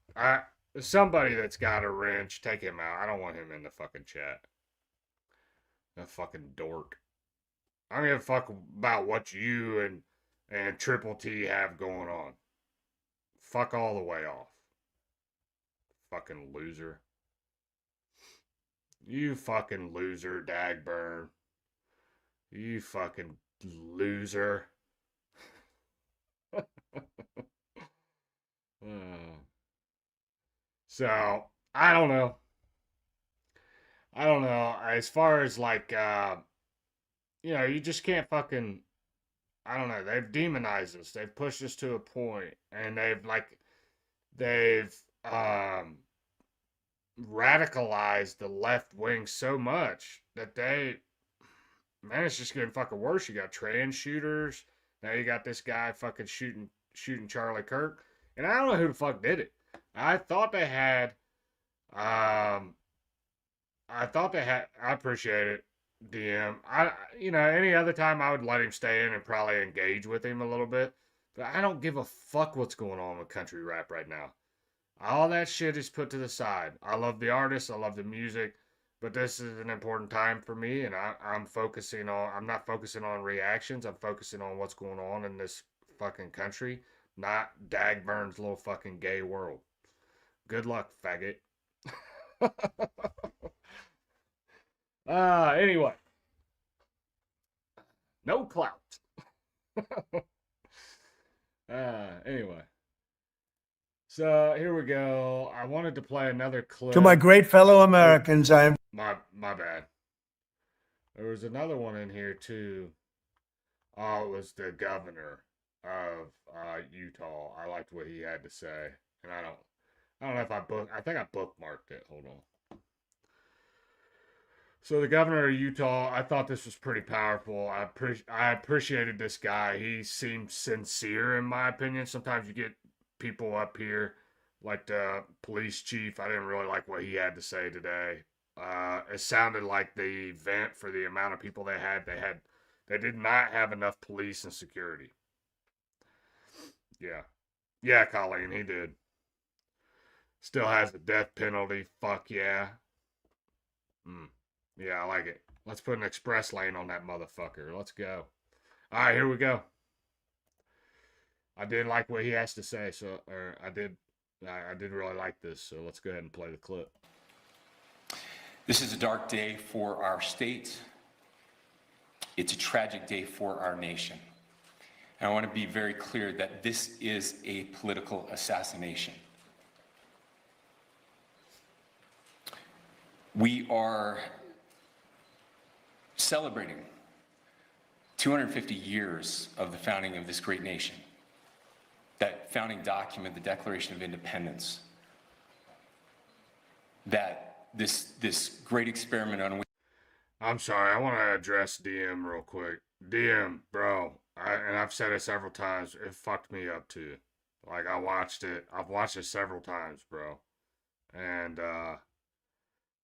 somebody that's got a wrench, take him out. I don't want him in the fucking chat. That fucking dork. I don't give a fuck about what you and Triple T have going on. Fuck all the way off. Fucking loser. You fucking loser, Dagburn. You fucking loser. So, I don't know. As far as like, you know, you just can't fucking, I don't know. They've demonized us. They've pushed us to a point, and they've radicalized the left wing so much that man, it's just getting fucking worse. You got trans shooters. Now you got this guy fucking shooting Charlie Kirk. And I don't know who the fuck did it. I thought they had, I appreciate it, DM. You know, any other time I would let him stay in and probably engage with him a little bit. But I don't give a fuck what's going on with country rap right now. All that shit is put to the side. I love the artists. I love the music. But this is an important time for me, and I'm not focusing on reactions. I'm focusing on what's going on in this fucking country, not Dagburn's little fucking gay world. Good luck, faggot. Anyway. No clout. Anyway. So here we go. I wanted to play another clip. To my great fellow Americans, I am. My bad. There was another one in here too. Oh, it was the governor of Utah. I liked what he had to say, and I don't know if I think I bookmarked it. Hold on. So the governor of Utah, I thought this was pretty powerful. I appreciated this guy. He seemed sincere, in my opinion. Sometimes you get people up here like the police chief. I didn't really like what he had to say today. It sounded like the event, for the amount of people they did not have enough police and security. Yeah, Colleen, he did. Still has the death penalty. Fuck yeah. Yeah, I like it. Let's put an express lane on that motherfucker. Let's go. All right, here we go. I did like what he has to say, I did really like this, so let's go ahead and play the clip. This is a dark day for our state. It's a tragic day for our nation. And I want to be very clear that this is a political assassination. We are celebrating 250 years of the founding of this great nation, that founding document, the Declaration of Independence, that this great experiment on which... I'm sorry, I want to address DM real quick. DM, bro, and I've said it several times, it fucked me up too. Like, I've watched it several times, bro. And,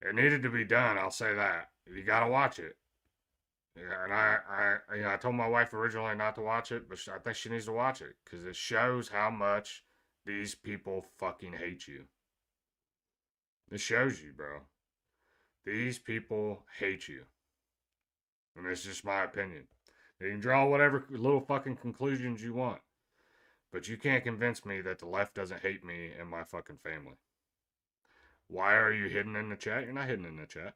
it needed to be done, I'll say that. You gotta watch it. Yeah, and I told my wife originally not to watch it, but I think she needs to watch it, because it shows how much these people fucking hate you. It shows you, bro. These people hate you. And it's just my opinion. You can draw whatever little fucking conclusions you want. But you can't convince me that the left doesn't hate me and my fucking family. Why are you hidden in the chat? You're not hidden in the chat.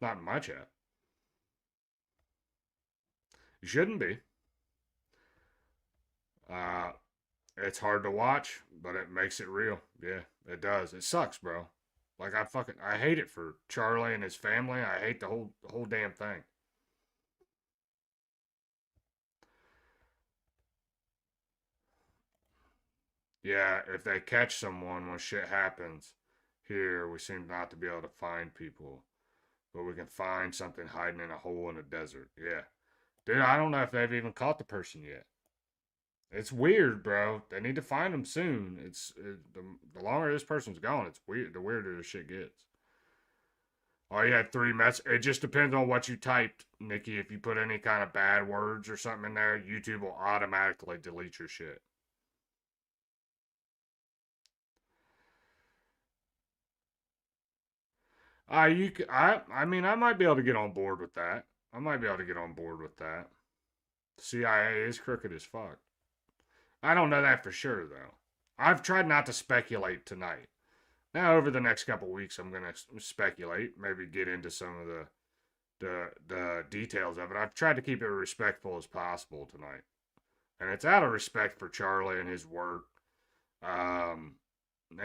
Not in my chat. You shouldn't be. It's hard to watch, but it makes it real. Yeah, it does. It sucks, bro. Like, I hate it for Charlie and his family. I hate the whole damn thing. Yeah, if they catch someone when shit happens, here we seem not to be able to find people. But we can find something hiding in a hole in the desert. Yeah. Dude, I don't know if they've even caught the person yet. It's weird, bro. They need to find them soon. The longer this person's gone, it's weird. The weirder the shit gets. Oh, you had 3 messages. It just depends on what you typed, Nikki. If you put any kind of bad words or something in there, YouTube will automatically delete your shit. I mean, I might be able to get on board with that. CIA is crooked as fuck. I don't know that for sure, though. I've tried not to speculate tonight. Now, over the next couple weeks, I'm going to speculate, maybe get into some of the details of it. I've tried to keep it respectful as possible tonight. And it's out of respect for Charlie and his work, and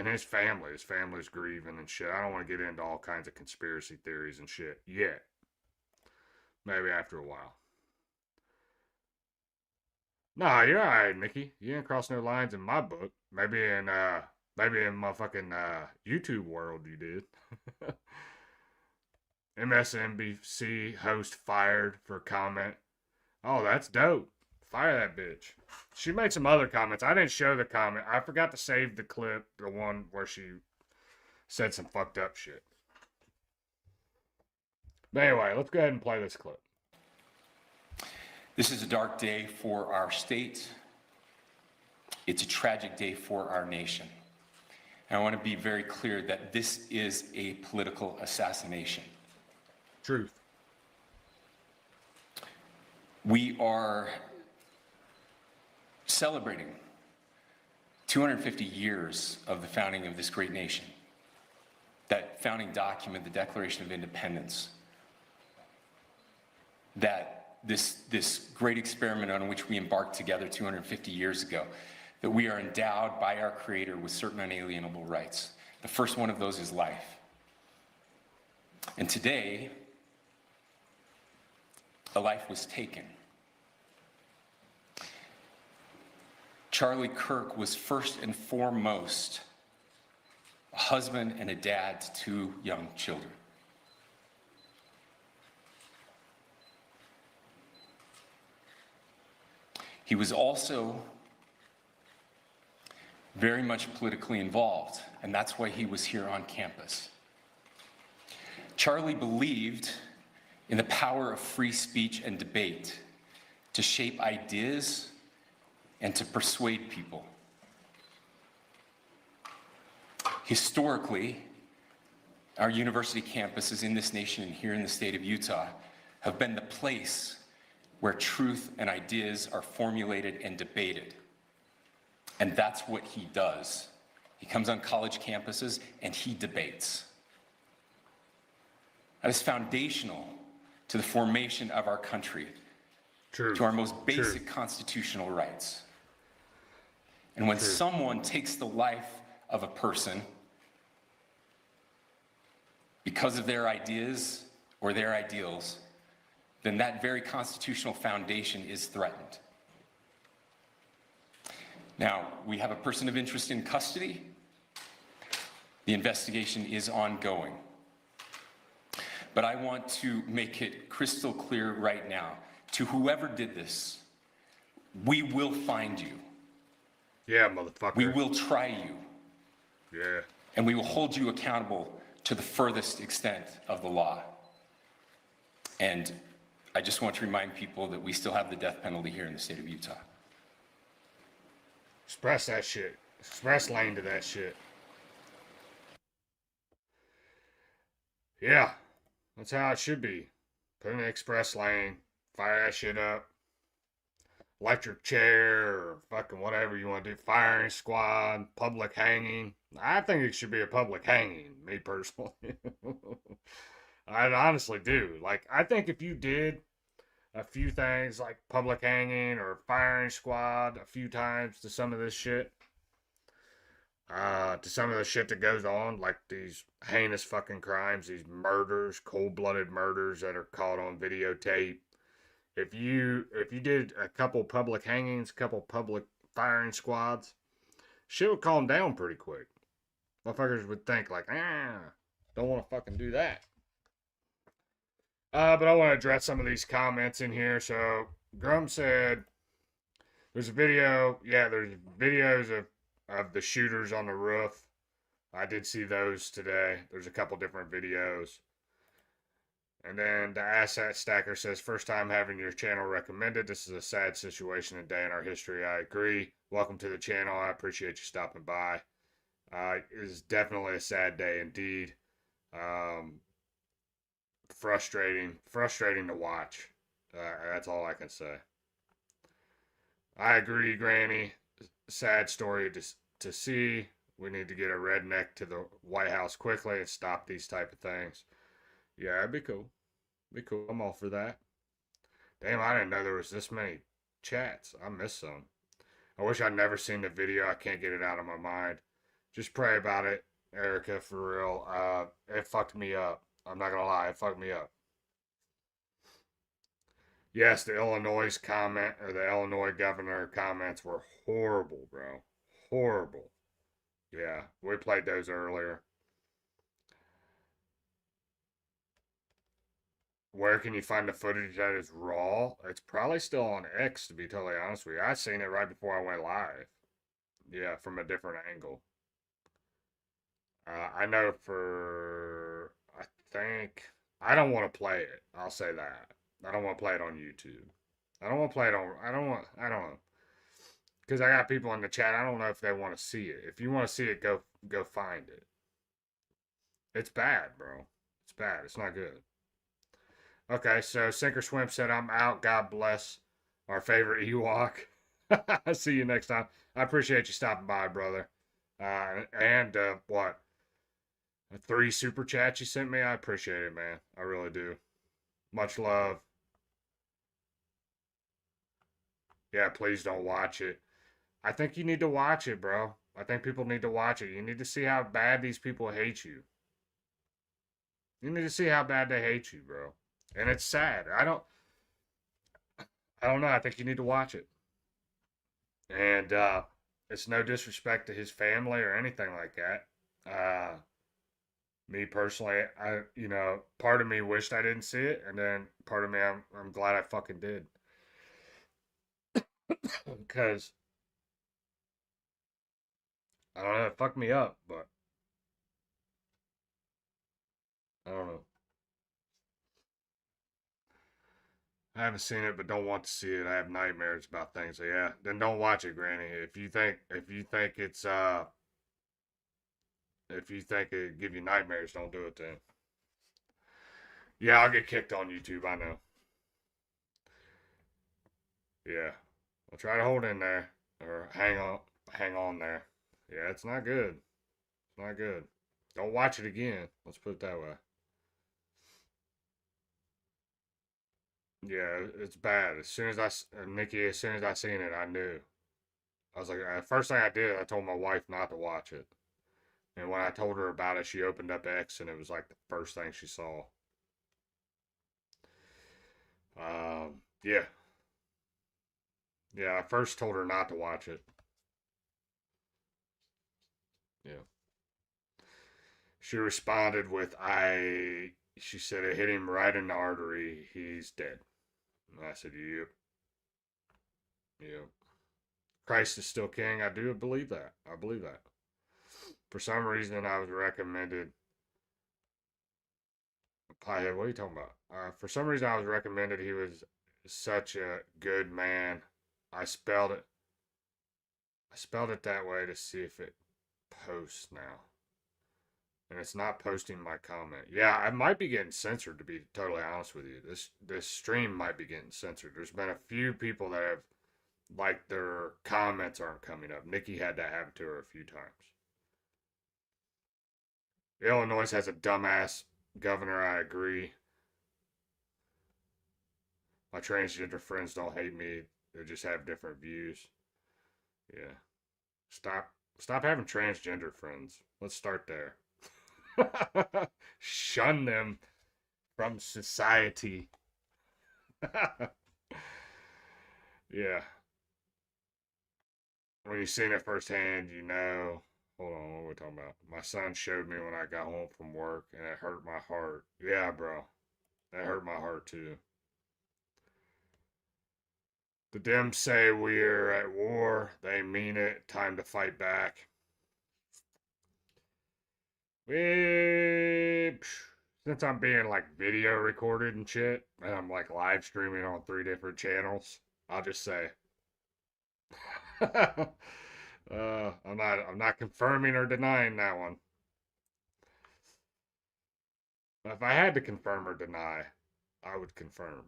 his family. His family's grieving and shit. I don't want to get into all kinds of conspiracy theories and shit yet. Maybe after a while. Nah, you're alright, Nikki. You didn't cross no lines in my book. Maybe in my fucking YouTube world you did. MSNBC host fired for comment. Oh, that's dope. Fire that bitch. She made some other comments. I didn't show the comment. I forgot to save the clip, the one where she said some fucked up shit. But anyway, let's go ahead and play this clip. This is a dark day for our state. It's a tragic day for our nation. And I want to be very clear that this is a political assassination. Truth. We are celebrating 250 years of the founding of this great nation. That founding document, the Declaration of Independence, that this great experiment on which we embarked together 250 years ago, that we are endowed by our Creator with certain unalienable rights. The first one of those is life. And today, a life was taken. Charlie Kirk was first and foremost a husband and a dad to 2 young children. He was also very much politically involved, and that's why he was here on campus. Charlie believed in the power of free speech and debate to shape ideas and to persuade people. Historically, our university campuses in this nation and here in the state of Utah have been the place where truth and ideas are formulated and debated. And that's what he does. He comes on college campuses and he debates. That is foundational to the formation of our country, to our most basic constitutional rights. And when someone takes the life of a person because of their ideas or their ideals, then that very constitutional foundation is threatened. Now, we have a person of interest in custody. The investigation is ongoing. But I want to make it crystal clear right now, to whoever did this, we will find you. Yeah, motherfucker. We will try you. Yeah. And we will hold you accountable to the furthest extent of the law. And I just want to remind people that we still have the death penalty here in the state of Utah. Express that shit. Express lane to that shit. Yeah. That's how it should be. Put in the express lane. Fire that shit up. Electric chair or fucking whatever you want to do. Firing squad. Public hanging. I think it should be a public hanging. Me personally. I honestly do. Like, I think if you did a few things like public hanging or firing squad a few times to some of this shit, to some of the shit that goes on, like these heinous fucking crimes, these murders, cold-blooded murders that are caught on videotape. If you did a couple public hangings, a couple public firing squads, shit would calm down pretty quick. Motherfuckers would think like, don't want to fucking do that. But I want to address some of these comments in here. So Grum said, there's a video. Yeah, there's videos of the shooters on the roof. I did see those today. There's a couple different videos. And then the Asset Stacker says, first time having your channel recommended. This is a sad situation and day in our history. I agree. Welcome to the channel. I appreciate you stopping by. It is definitely a sad day indeed. Frustrating to watch. That's all I can say. I agree, Granny. Sad story to see. We need to get a redneck to the White House quickly and stop these type of things. Yeah, it'd be cool. Be cool. I'm all for that. Damn, I didn't know there was this many chats. I missed some. I wish I'd never seen the video. I can't get it out of my mind. Just pray about it, Erica, for real. It fucked me up. I'm not gonna lie, it fucked me up. Yes, the Illinois comment, or the Illinois governor comments were horrible, bro. Horrible. Yeah, we played those earlier. Where can you find the footage that is raw? It's probably still on X, to be totally honest with you. I seen it right before I went live. Yeah, from a different angle. I know for, I think, I don't want to play it. I'll say that. I don't want to play it on YouTube. I don't want to play it on, I don't know. Because I got people in the chat, I don't know if they want to see it. If you want to see it, go find it. It's bad, bro. It's bad. It's not good. Okay, so Sink Swim said, I'm out. God bless our favorite Ewok. I'll see you next time. I appreciate you stopping by, brother. What? 3 super chats you sent me? I appreciate it, man. I really do. Much love. Yeah, please don't watch it. I think you need to watch it, bro. I think people need to watch it. You need to see how bad these people hate you. You need to see how bad they hate you, bro. And it's sad. I don't know. I think you need to watch it. And it's no disrespect to his family or anything like that. Me personally, part of me wished I didn't see it, and then part of me, I'm glad I fucking did. Because I don't know, it fucked me up, but I don't know. I haven't seen it, but don't want to see it. I have nightmares about things. So yeah, then don't watch it, Granny. If you think it give you nightmares, don't do it then. Yeah, I'll get kicked on YouTube. I know. Yeah, I'll try to hold in there or hang on there. Yeah, it's not good. It's not good. Don't watch it again. Let's put it that way. Yeah, it's bad. As soon as I seen it, I knew. I was like, first thing I did, I told my wife not to watch it. And when I told her about it, she opened up X, and it was like the first thing she saw. Yeah. Yeah, I first told her not to watch it. Yeah. She responded with, she said it hit him right in the artery. He's dead. And I said, yep. Yep. Christ is still king. I do believe that. I believe that. For some reason, I was recommended. Piehead, what are you talking about? For some reason, I was recommended he was such a good man. I spelled it that way to see if it posts now. And it's not posting my comment. Yeah, I might be getting censored, to be totally honest with you. This stream might be getting censored. There's been a few people that have, like, their comments aren't coming up. Nikki had that happen to her a few times. Illinois has a dumbass governor, I agree. My transgender friends don't hate me. They just have different views. Yeah. Stop having transgender friends. Let's start there. Shun them from society. Yeah. When you've seen it firsthand, you know. Hold on, what are we talking about? My son showed me when I got home from work, and it hurt my heart. Yeah, bro. That hurt my heart, too. The Dems say we're at war. They mean it. Time to fight back. Since I'm being like video recorded and shit, and I'm like live streaming on 3 different channels, I'll just say, I'm not confirming or denying that one. If I had to confirm or deny, I would confirm.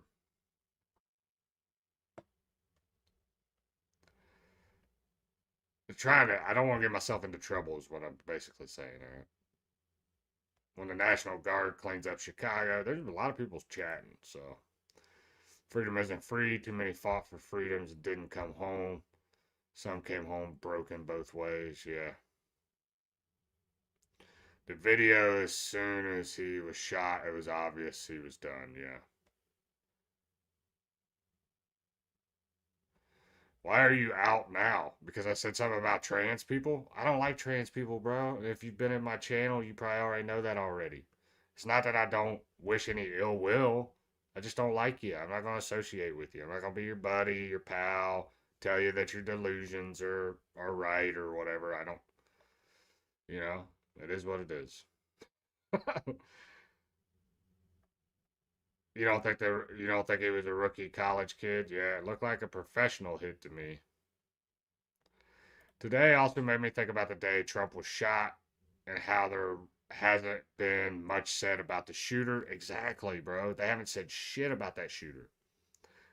I don't want to get myself into trouble is what I'm basically saying, all right? When the National Guard cleans up Chicago, there's a lot of people chatting, so. Freedom isn't free. Too many fought for freedoms and didn't come home. Some came home broken both ways, yeah. The video, as soon as he was shot, it was obvious he was done, yeah. Why are you out now? Because I said something about trans people? I don't like trans people, bro. If you've been in my channel, you probably already know that already. It's not that I don't wish any ill will. I just don't like you. I'm not going to associate with you. I'm not going to be your buddy, your pal, tell you that your delusions are right or whatever. I don't, it is what it is. You don't think he was a rookie college kid? Yeah, it looked like a professional hit to me. Today also made me think about the day Trump was shot and how there hasn't been much said about the shooter. Exactly, bro. They haven't said shit about that shooter.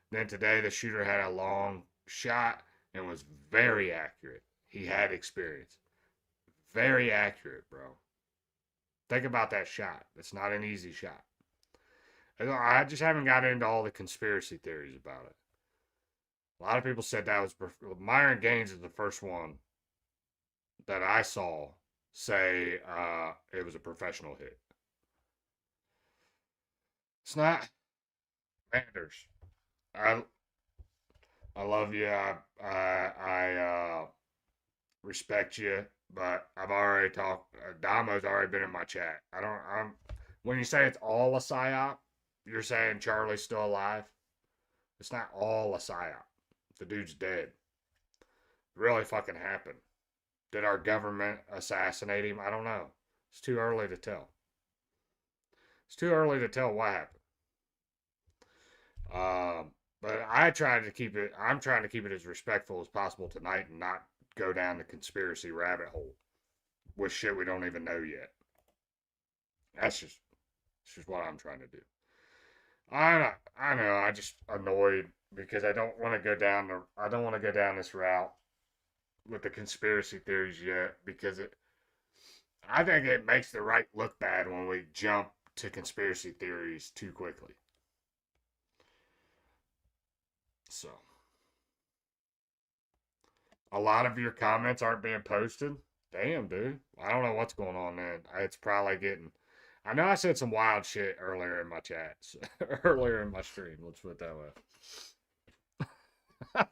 Then today the shooter had a long shot and was very accurate. He had experience. Very accurate, bro. Think about that shot. It's not an easy shot. I just haven't got into all the conspiracy theories about it. A lot of people said that was Myron Gaines is the first one that I saw say it was a professional hit. It's not. Manders, I love you. I respect you, but I've already talked. Damo's already been in my chat. When you say it's all a psyop, you're saying Charlie's still alive? It's not all a psyop. The dude's dead. It really fucking happened. Did our government assassinate him? I don't know. It's too early to tell. It's too early to tell what happened. But I'm trying to keep it as respectful as possible tonight and not go down the conspiracy rabbit hole with shit we don't even know yet. That's just what I'm trying to do. I know. I just annoyed because I don't want to go down this route with the conspiracy theories yet because I think it makes the right look bad when we jump to conspiracy theories too quickly. So, a lot of your comments aren't being posted. Damn, dude. I don't know what's going on, man. It's probably getting. I know I said some wild shit earlier in my chats, earlier in my stream. Let's put it that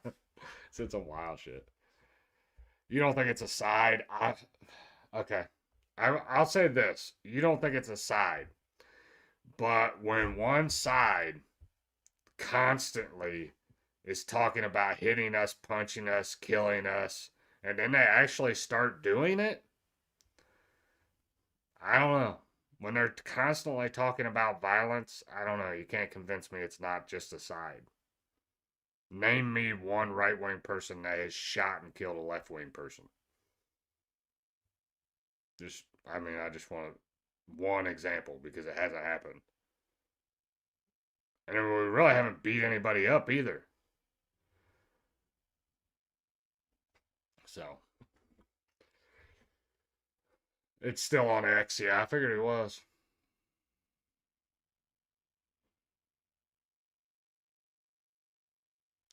way. Said some wild shit. You don't think it's a side? Okay. I'll say this. You don't think it's a side. But when one side constantly is talking about hitting us, punching us, killing us, and then they actually start doing it, I don't know. When they're constantly talking about violence, I don't know. You can't convince me it's not just a side. Name me one right-wing person that has shot and killed a left-wing person. I just want one example because it hasn't happened. And we really haven't beat anybody up either. So. It's still on X. Yeah, I figured it was.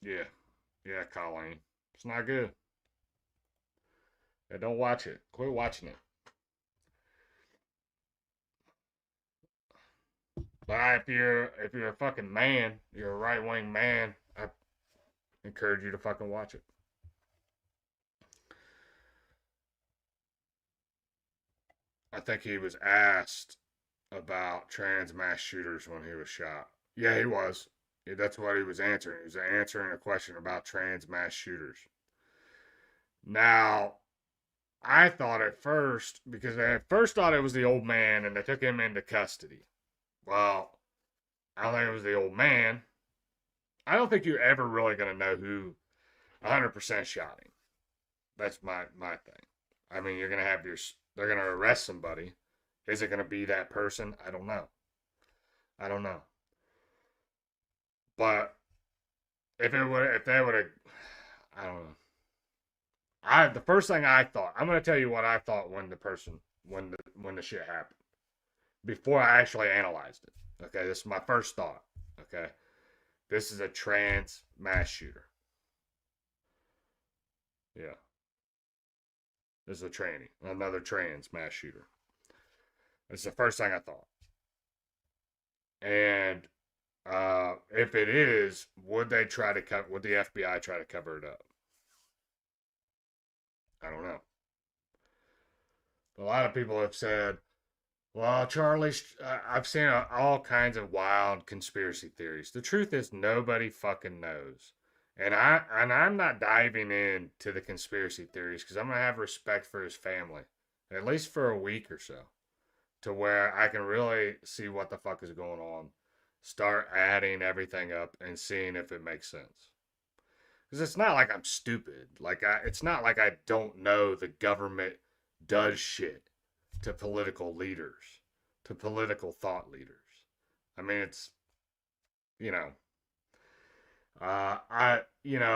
Yeah. Yeah, Colleen. It's not good. Yeah, don't watch it. Quit watching it. But if you're a fucking man, you're a right-wing man, I encourage you to fucking watch it. I think he was asked about trans mass shooters when he was shot. Yeah, he was. Yeah, that's what he was answering. He was answering a question about trans mass shooters. Now, I thought at first, because they at first thought it was the old man and they took him into custody. Well, I don't think it was the old man. I don't think you're ever really going to know who 100% shot him. That's my thing. I mean, you're going to have they're going to arrest somebody. Is it going to be that person? I don't know. But if they would have, I don't know. The first thing I thought, I'm going to tell you what I thought when the shit happened. Before I actually analyzed it. Okay, this is my first thought. Okay. This is a trans mass shooter. Yeah. This is a tranny. Another trans mass shooter. This is the first thing I thought. And if it is, would the FBI try to cover it up? I don't know. A lot of people have said, well, Charlie, I've seen all kinds of wild conspiracy theories. The truth is nobody fucking knows. And I'm not diving into the conspiracy theories because I'm going to have respect for his family, at least for a week or so, to where I can really see what the fuck is going on, start adding everything up and seeing if it makes sense. Because it's not like I'm stupid. It's not like I don't know the government does shit to political leaders, to political thought leaders. I mean, it's,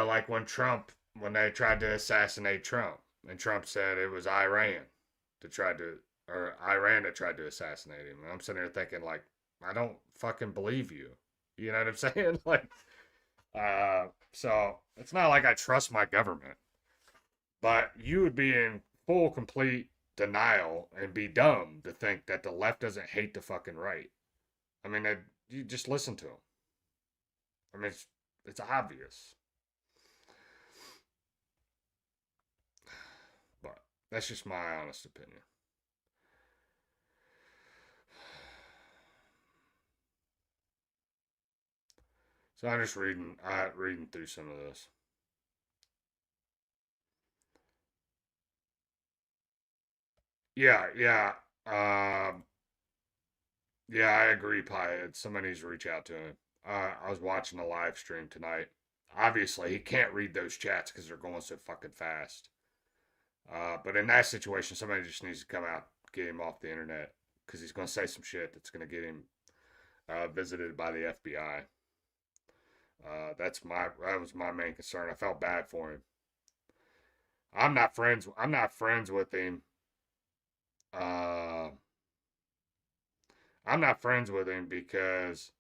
like when they tried to assassinate Trump, and Trump said it was Iran that tried to assassinate him. And I'm sitting there thinking, like, I don't fucking believe you. You know what I'm saying? So it's not like I trust my government, but you would be in full, complete denial and be dumb to think that the left doesn't hate the fucking right. I mean, you just listen to them. I mean, it's obvious. But that's just my honest opinion. So I'm just reading through some of this. Yeah. Yeah, I agree, Pyatt. Somebody needs to reach out to him. I was watching a live stream tonight. Obviously, he can't read those chats because they're going so fucking fast. But in that situation, somebody just needs to come out, get him off the internet, because he's going to say some shit that's going to get him visited by the FBI. That was my main concern. I felt bad for him. I'm not friends with him. I'm not friends with him because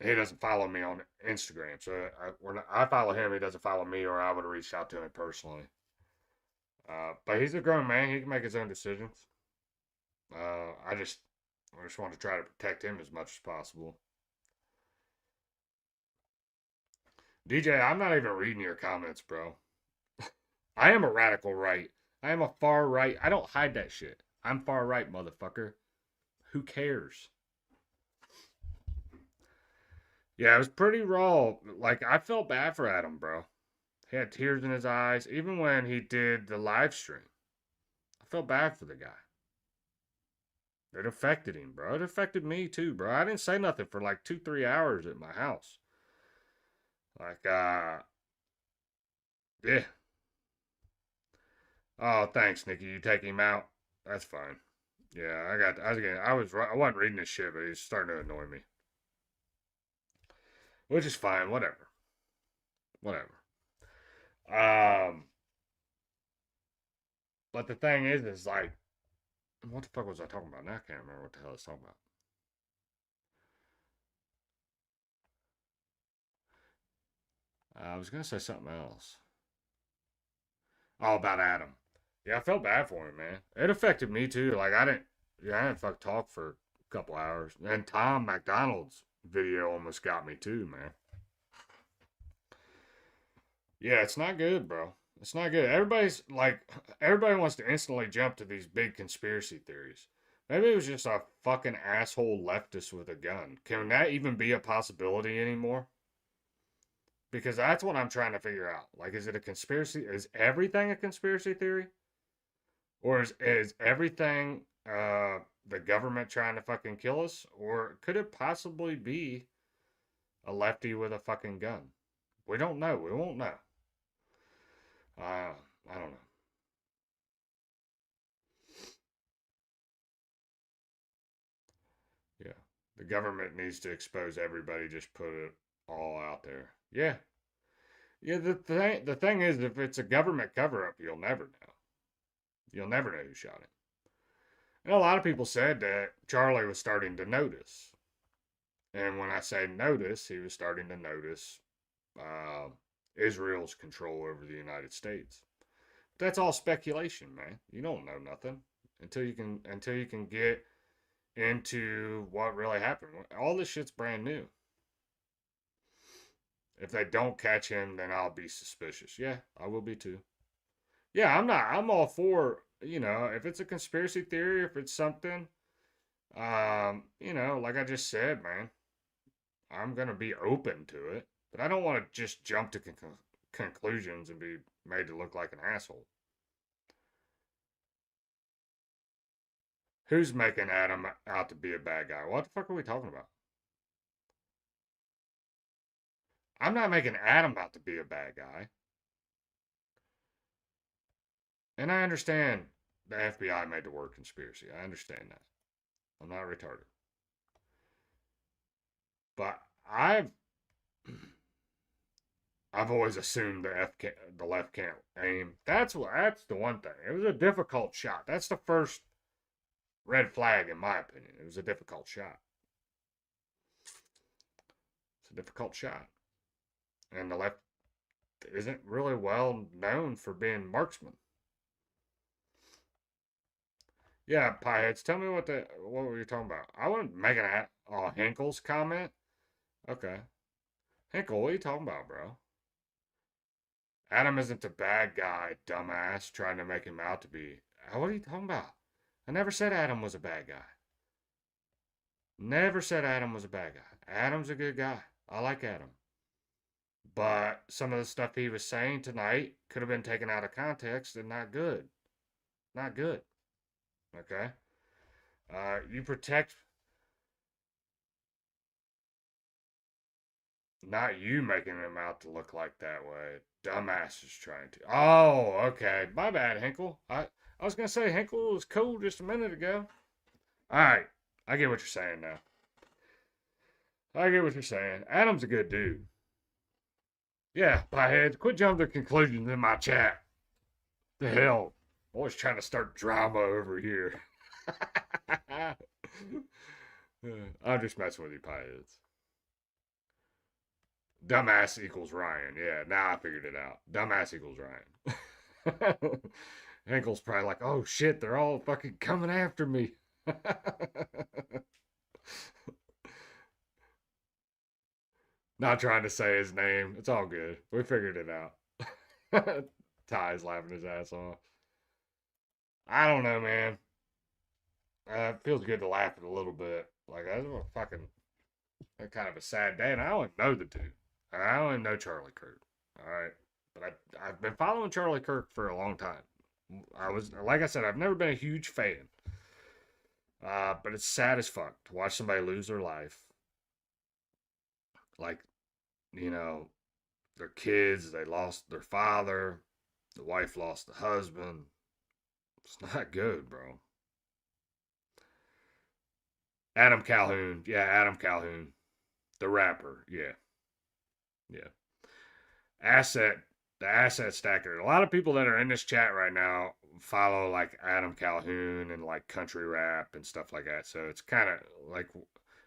he doesn't follow me on Instagram. So I follow him. He doesn't follow me, or I would have reached out to him personally. But he's a grown man. He can make his own decisions. I just want to try to protect him as much as possible. DJ, I'm not even reading your comments, bro. I am a radical right. I am a far right. I don't hide that shit. I'm far right, motherfucker. Who cares? Yeah, it was pretty raw. Like, I felt bad for Adam, bro. He had tears in his eyes, even when he did the live stream. I felt bad for the guy. It affected him, bro. It affected me too, bro. I didn't say nothing for like 2-3 hours at my house. Like, yeah. Oh, thanks, Nikki. You take him out. That's fine. Yeah, I wasn't reading this shit, but he's starting to annoy me. Which is fine, whatever. Whatever. But the thing is like, what the fuck was I talking about? Now I can't remember what the hell I was talking about. I was gonna say something else. Oh, about Adam. Yeah, I felt bad for him, man. It affected me too. Like I didn't fuck talk for a couple hours. And Tom McDonald's video almost got me too, man. Yeah, it's not good, bro. It's not good. Everybody wants to instantly jump to these big conspiracy theories. Maybe it was just a fucking asshole leftist with a gun. Can that even be a possibility anymore? Because that's what I'm trying to figure out. Like, is it a conspiracy? Is everything a conspiracy theory? Or is everything the government trying to fucking kill us? Or could it possibly be a lefty with a fucking gun? We don't know. We won't know. I don't know. Yeah. The government needs to expose everybody, just put it all out there. Yeah. Yeah, the thing is, if it's a government cover-up, you'll never know. You'll never know who shot him. And a lot of people said that Charlie was starting to notice. And when I say notice, he was starting to notice Israel's control over the United States. That's all speculation, man. You don't know nothing until you can get into what really happened. All this shit's brand new. If they don't catch him, then I'll be suspicious. Yeah, I will be too. Yeah, I'm all for, if it's a conspiracy theory, if it's something, like I just said, man, I'm going to be open to it. But I don't want to just jump to conclusions and be made to look like an asshole. Who's making Adam out to be a bad guy? What the fuck are we talking about? I'm not making Adam out to be a bad guy. And I understand the FBI made the word conspiracy. I understand that. I'm not retarded. But I've always assumed the left can't aim. That's the one thing. It was a difficult shot. That's the first red flag in my opinion. It was a difficult shot. It's a difficult shot. And the left isn't really well known for being marksmen. Yeah, pieheads, tell me what were you talking about? I wasn't making Hinkle's comment. Okay. Hinkle, what are you talking about, bro? Adam isn't the bad guy, dumbass, trying to make him out to be. What are you talking about? I never said Adam was a bad guy. Never said Adam was a bad guy. Adam's a good guy. I like Adam. But some of the stuff he was saying tonight could have been taken out of context and not good. Not good. Okay? You protect... Not you making him out to look like that way. Dumbass is trying to. Oh, okay. My bad, Hinkle. I was going to say Hinkle was cool just a minute ago. Alright. I get what you're saying now. I get what you're saying. Adam's a good dude. Yeah, pieheads, quit jumping to conclusions in my chat. The hell? Always trying to start drama over here. I'm just messing with you, pieheads. Dumbass equals Ryan. Yeah, now I figured it out. Dumbass equals Ryan. Hinkle's probably like, oh shit, they're all fucking coming after me. Not trying to say his name. It's all good. We figured it out. Ty's laughing his ass off. I don't know, man. It feels good to laugh at a little bit. Like, that's a fucking kind of a sad day, and I don't even know the dude. I don't even know Charlie Kirk. All right, but I've been following Charlie Kirk for a long time. Like I said, I've never been a huge fan. But it's sad as fuck to watch somebody lose their life. Like, you know, their kids, they lost their father, the wife lost the husband. It's not good, bro. Adam Calhoun. Yeah, Adam Calhoun. The rapper. Yeah. Yeah. The asset stacker. A lot of people that are in this chat right now follow like Adam Calhoun and like country rap and stuff like that. So it's kind of like,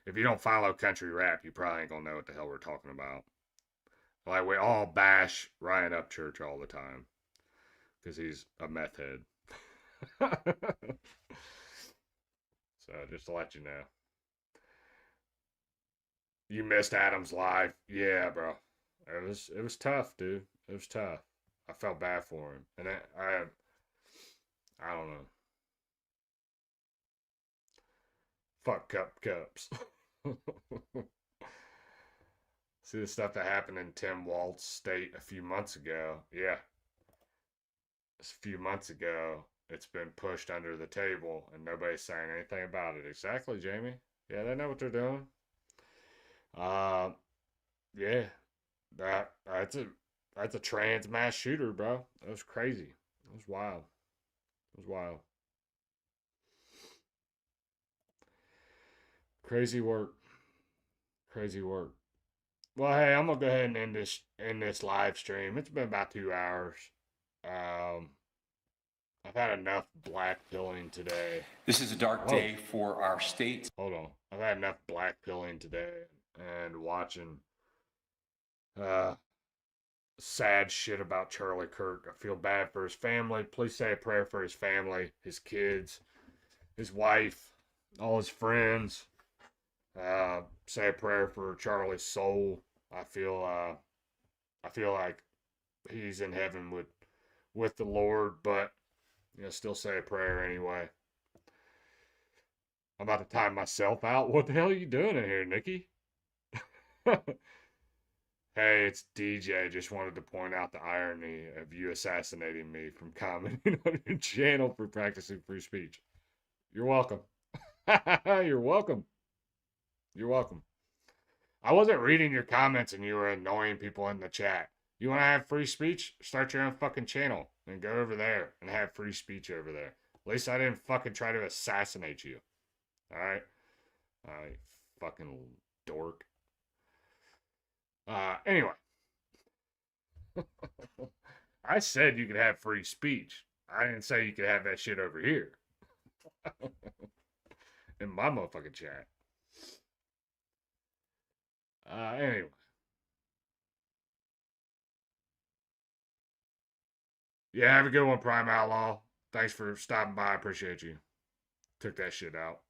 if you don't follow country rap, you probably ain't gonna know what the hell we're talking about. Like, we all bash Ryan Upchurch all the time because he's a meth head. So just to let you know. You missed Adam's live. Yeah, bro. It was tough, dude. It was tough. I felt bad for him. And I don't know. Fuck cups. See the stuff that happened in Tim Walt's state a few months ago. Yeah. A few months ago, it's been pushed under the table and nobody's saying anything about it. Exactly, Jamie. Yeah, they know what they're doing. Yeah. That's a trans mass shooter, bro. That was crazy. It was wild. It was wild. Crazy work. Crazy work. Well, hey, I'm gonna go ahead and end this live stream. It's been about 2 hours. I've had enough black pilling today. This is a dark day for our state. Hold on. I've had enough black pilling today and watching sad shit about Charlie Kirk. I feel bad for his family. Please say a prayer for his family, his kids, his wife, all his friends. Say a prayer for Charlie's soul. I feel like he's in heaven with the Lord, but still say a prayer anyway. I'm about to time myself out. What the hell are you doing in here, Nikki? Hey, it's DJ. Just wanted to point out the irony of you assassinating me from commenting on your channel for practicing free speech. You're welcome. You're welcome. You're welcome. I wasn't reading your comments and you were annoying people in the chat. You want to have free speech? Start your own fucking channel and go over there and have free speech over there. At least I didn't fucking try to assassinate you. Alright? Alright, fucking dork. Anyway. I said you could have free speech. I didn't say you could have that shit over here. In my motherfucking chat. Anyway. Yeah, have a good one, Prime Outlaw. Thanks for stopping by. I appreciate you. Took that shit out.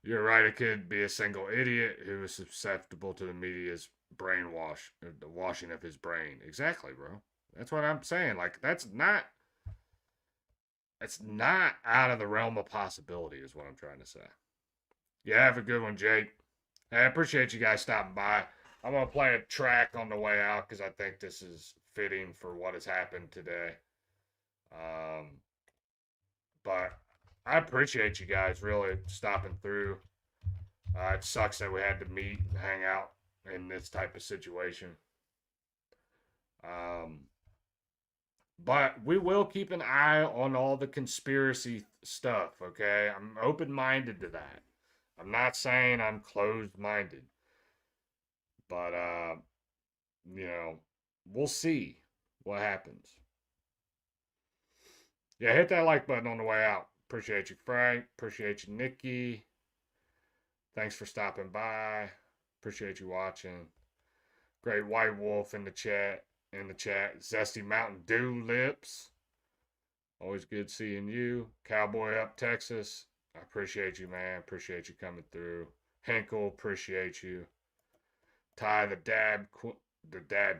You're right, it could be a single idiot who is susceptible to the media's brainwash, the washing of his brain. Exactly, bro. That's what I'm saying. Like, it's not out of the realm of possibility, is what I'm trying to say. Yeah, have a good one, Jake. Hey, I appreciate you guys stopping by. I'm going to play a track on the way out because I think this is fitting for what has happened today. But I appreciate you guys really stopping through. It sucks that we had to meet and hang out in this type of situation. But we will keep an eye on all the conspiracy stuff, okay? I'm open-minded to that. I'm not saying I'm closed-minded. But, we'll see what happens. Yeah, hit that like button on the way out. Appreciate you, Frank. Appreciate you, Nikki. Thanks for stopping by. Appreciate you watching. Great White Wolf in the chat. Zesty Mountain Dew lips. Always good seeing you. Cowboy Up, Texas. I appreciate you, man. Appreciate you coming through. Henkel, appreciate you. Ty, the dad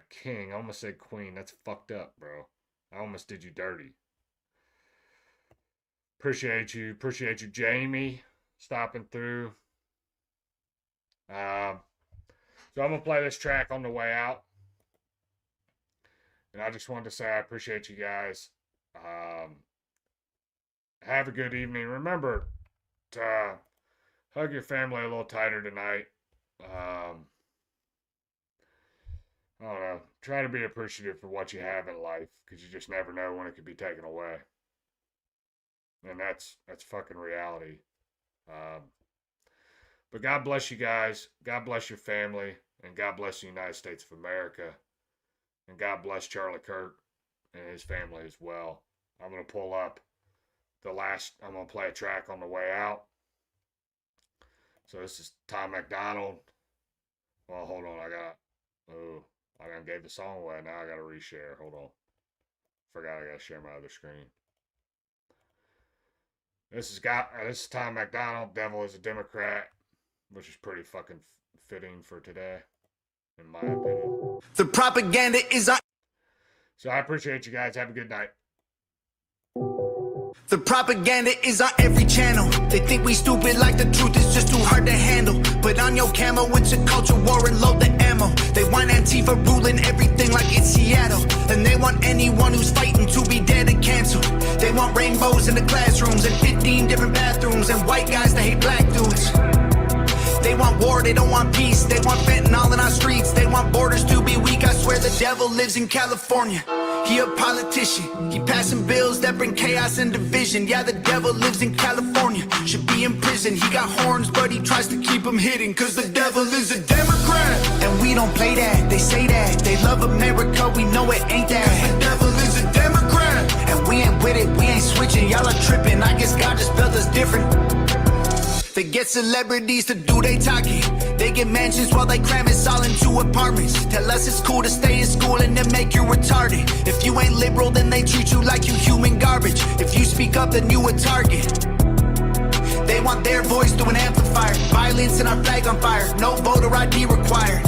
king. I almost said queen. That's fucked up, bro. I almost did you dirty. Appreciate you. Appreciate you, Jamie, stopping through. So I'm going to play this track on the way out. And I just wanted to say I appreciate you guys. Have a good evening. Remember to hug your family a little tighter tonight. I don't know. Try to be appreciative for what you have in life, because you just never know when it could be taken away. And that's fucking reality. But God bless you guys. God bless your family. And God bless the United States of America. And God bless Charlie Kirk and his family as well. I'm going to pull up I'm going to play a track on the way out. So this is Tom McDonald. Well, hold on. I done gave the song away. Now I got to reshare. Hold on. Forgot I got to share my other screen. This is Tom McDonald. Devil is a Democrat, which is pretty fucking fitting for today, in my opinion. The propaganda is on. So I appreciate you guys. Have a good night. The propaganda is on every channel. They think we stupid like the truth is just too hard to handle. Put on your camo, it's a culture war and load the ammo. They want Antifa ruling everything like it's Seattle. And they want anyone who's fighting to be dead and canceled. They want rainbows in the classrooms and 15 different bathrooms and white guys that hate black dudes. They want war, they don't want peace. They want fentanyl in our streets. They want borders to be weak. I swear the devil lives in California. He a politician. He passing bills that bring chaos and division. Yeah, the devil lives in California. Should be in prison. He got horns, but he tries to keep them hidden. Cause the devil is a Democrat. And we don't play that. They say that. They love America. We know it ain't that. The devil is a Democrat. And we ain't with it. We ain't switching. Y'all are tripping. I guess God just built us different. They get celebrities to do they talking. They get mansions while they cram us all into apartments. Tell us it's cool to stay in school and then make you retarded. If you ain't liberal, then they treat you like you human garbage. If you speak up, then you a target. They want their voice through an amplifier. Violence and our flag on fire. No voter ID required.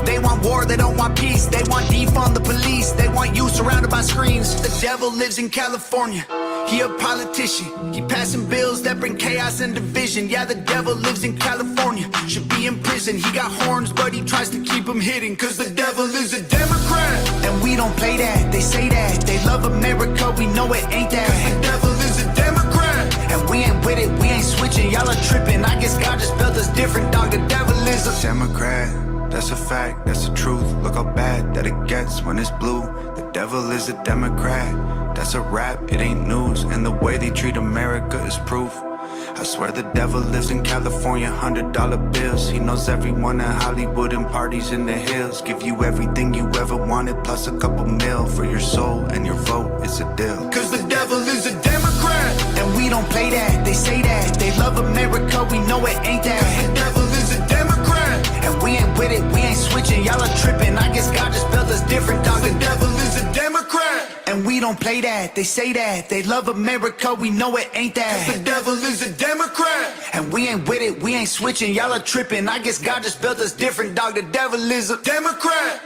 They want war, they don't want peace. They want defund the police. They want you surrounded by screens. The devil lives in California. He a politician. He passing bills that bring chaos and division. Yeah, the devil lives in California. Should be in prison. He got horns, but he tries to keep them hidden. Cause the devil is a Democrat. And we don't play that. They say that. They love America. We know it ain't that. The devil is a Democrat. And we ain't with it. We ain't switching. Y'all are tripping. I guess God just built us different, dog. The devil is a Democrat. That's a fact, that's the truth. Look how bad that it gets when it's blue. The devil is a Democrat. That's a rap, it ain't news. And the way they treat America is proof. I swear the devil lives in California, $100 bills. He knows everyone in Hollywood and parties in the hills. Give you everything you ever wanted, plus a couple mil for your soul and your vote. It's a deal. Cause the devil is a Democrat. And we don't play that, they say that. They love America, we know it ain't that. The devil is a Democrat. And we ain't with it, we ain't switching. Y'all are tripping, I guess God just built us different, dog. The devil is a Democrat. And we don't play that, they say that. They love America, we know it ain't that. The devil is a Democrat. And we ain't with it, we ain't switching. Y'all are tripping, I guess God just built us different, dog. The devil is a Democrat.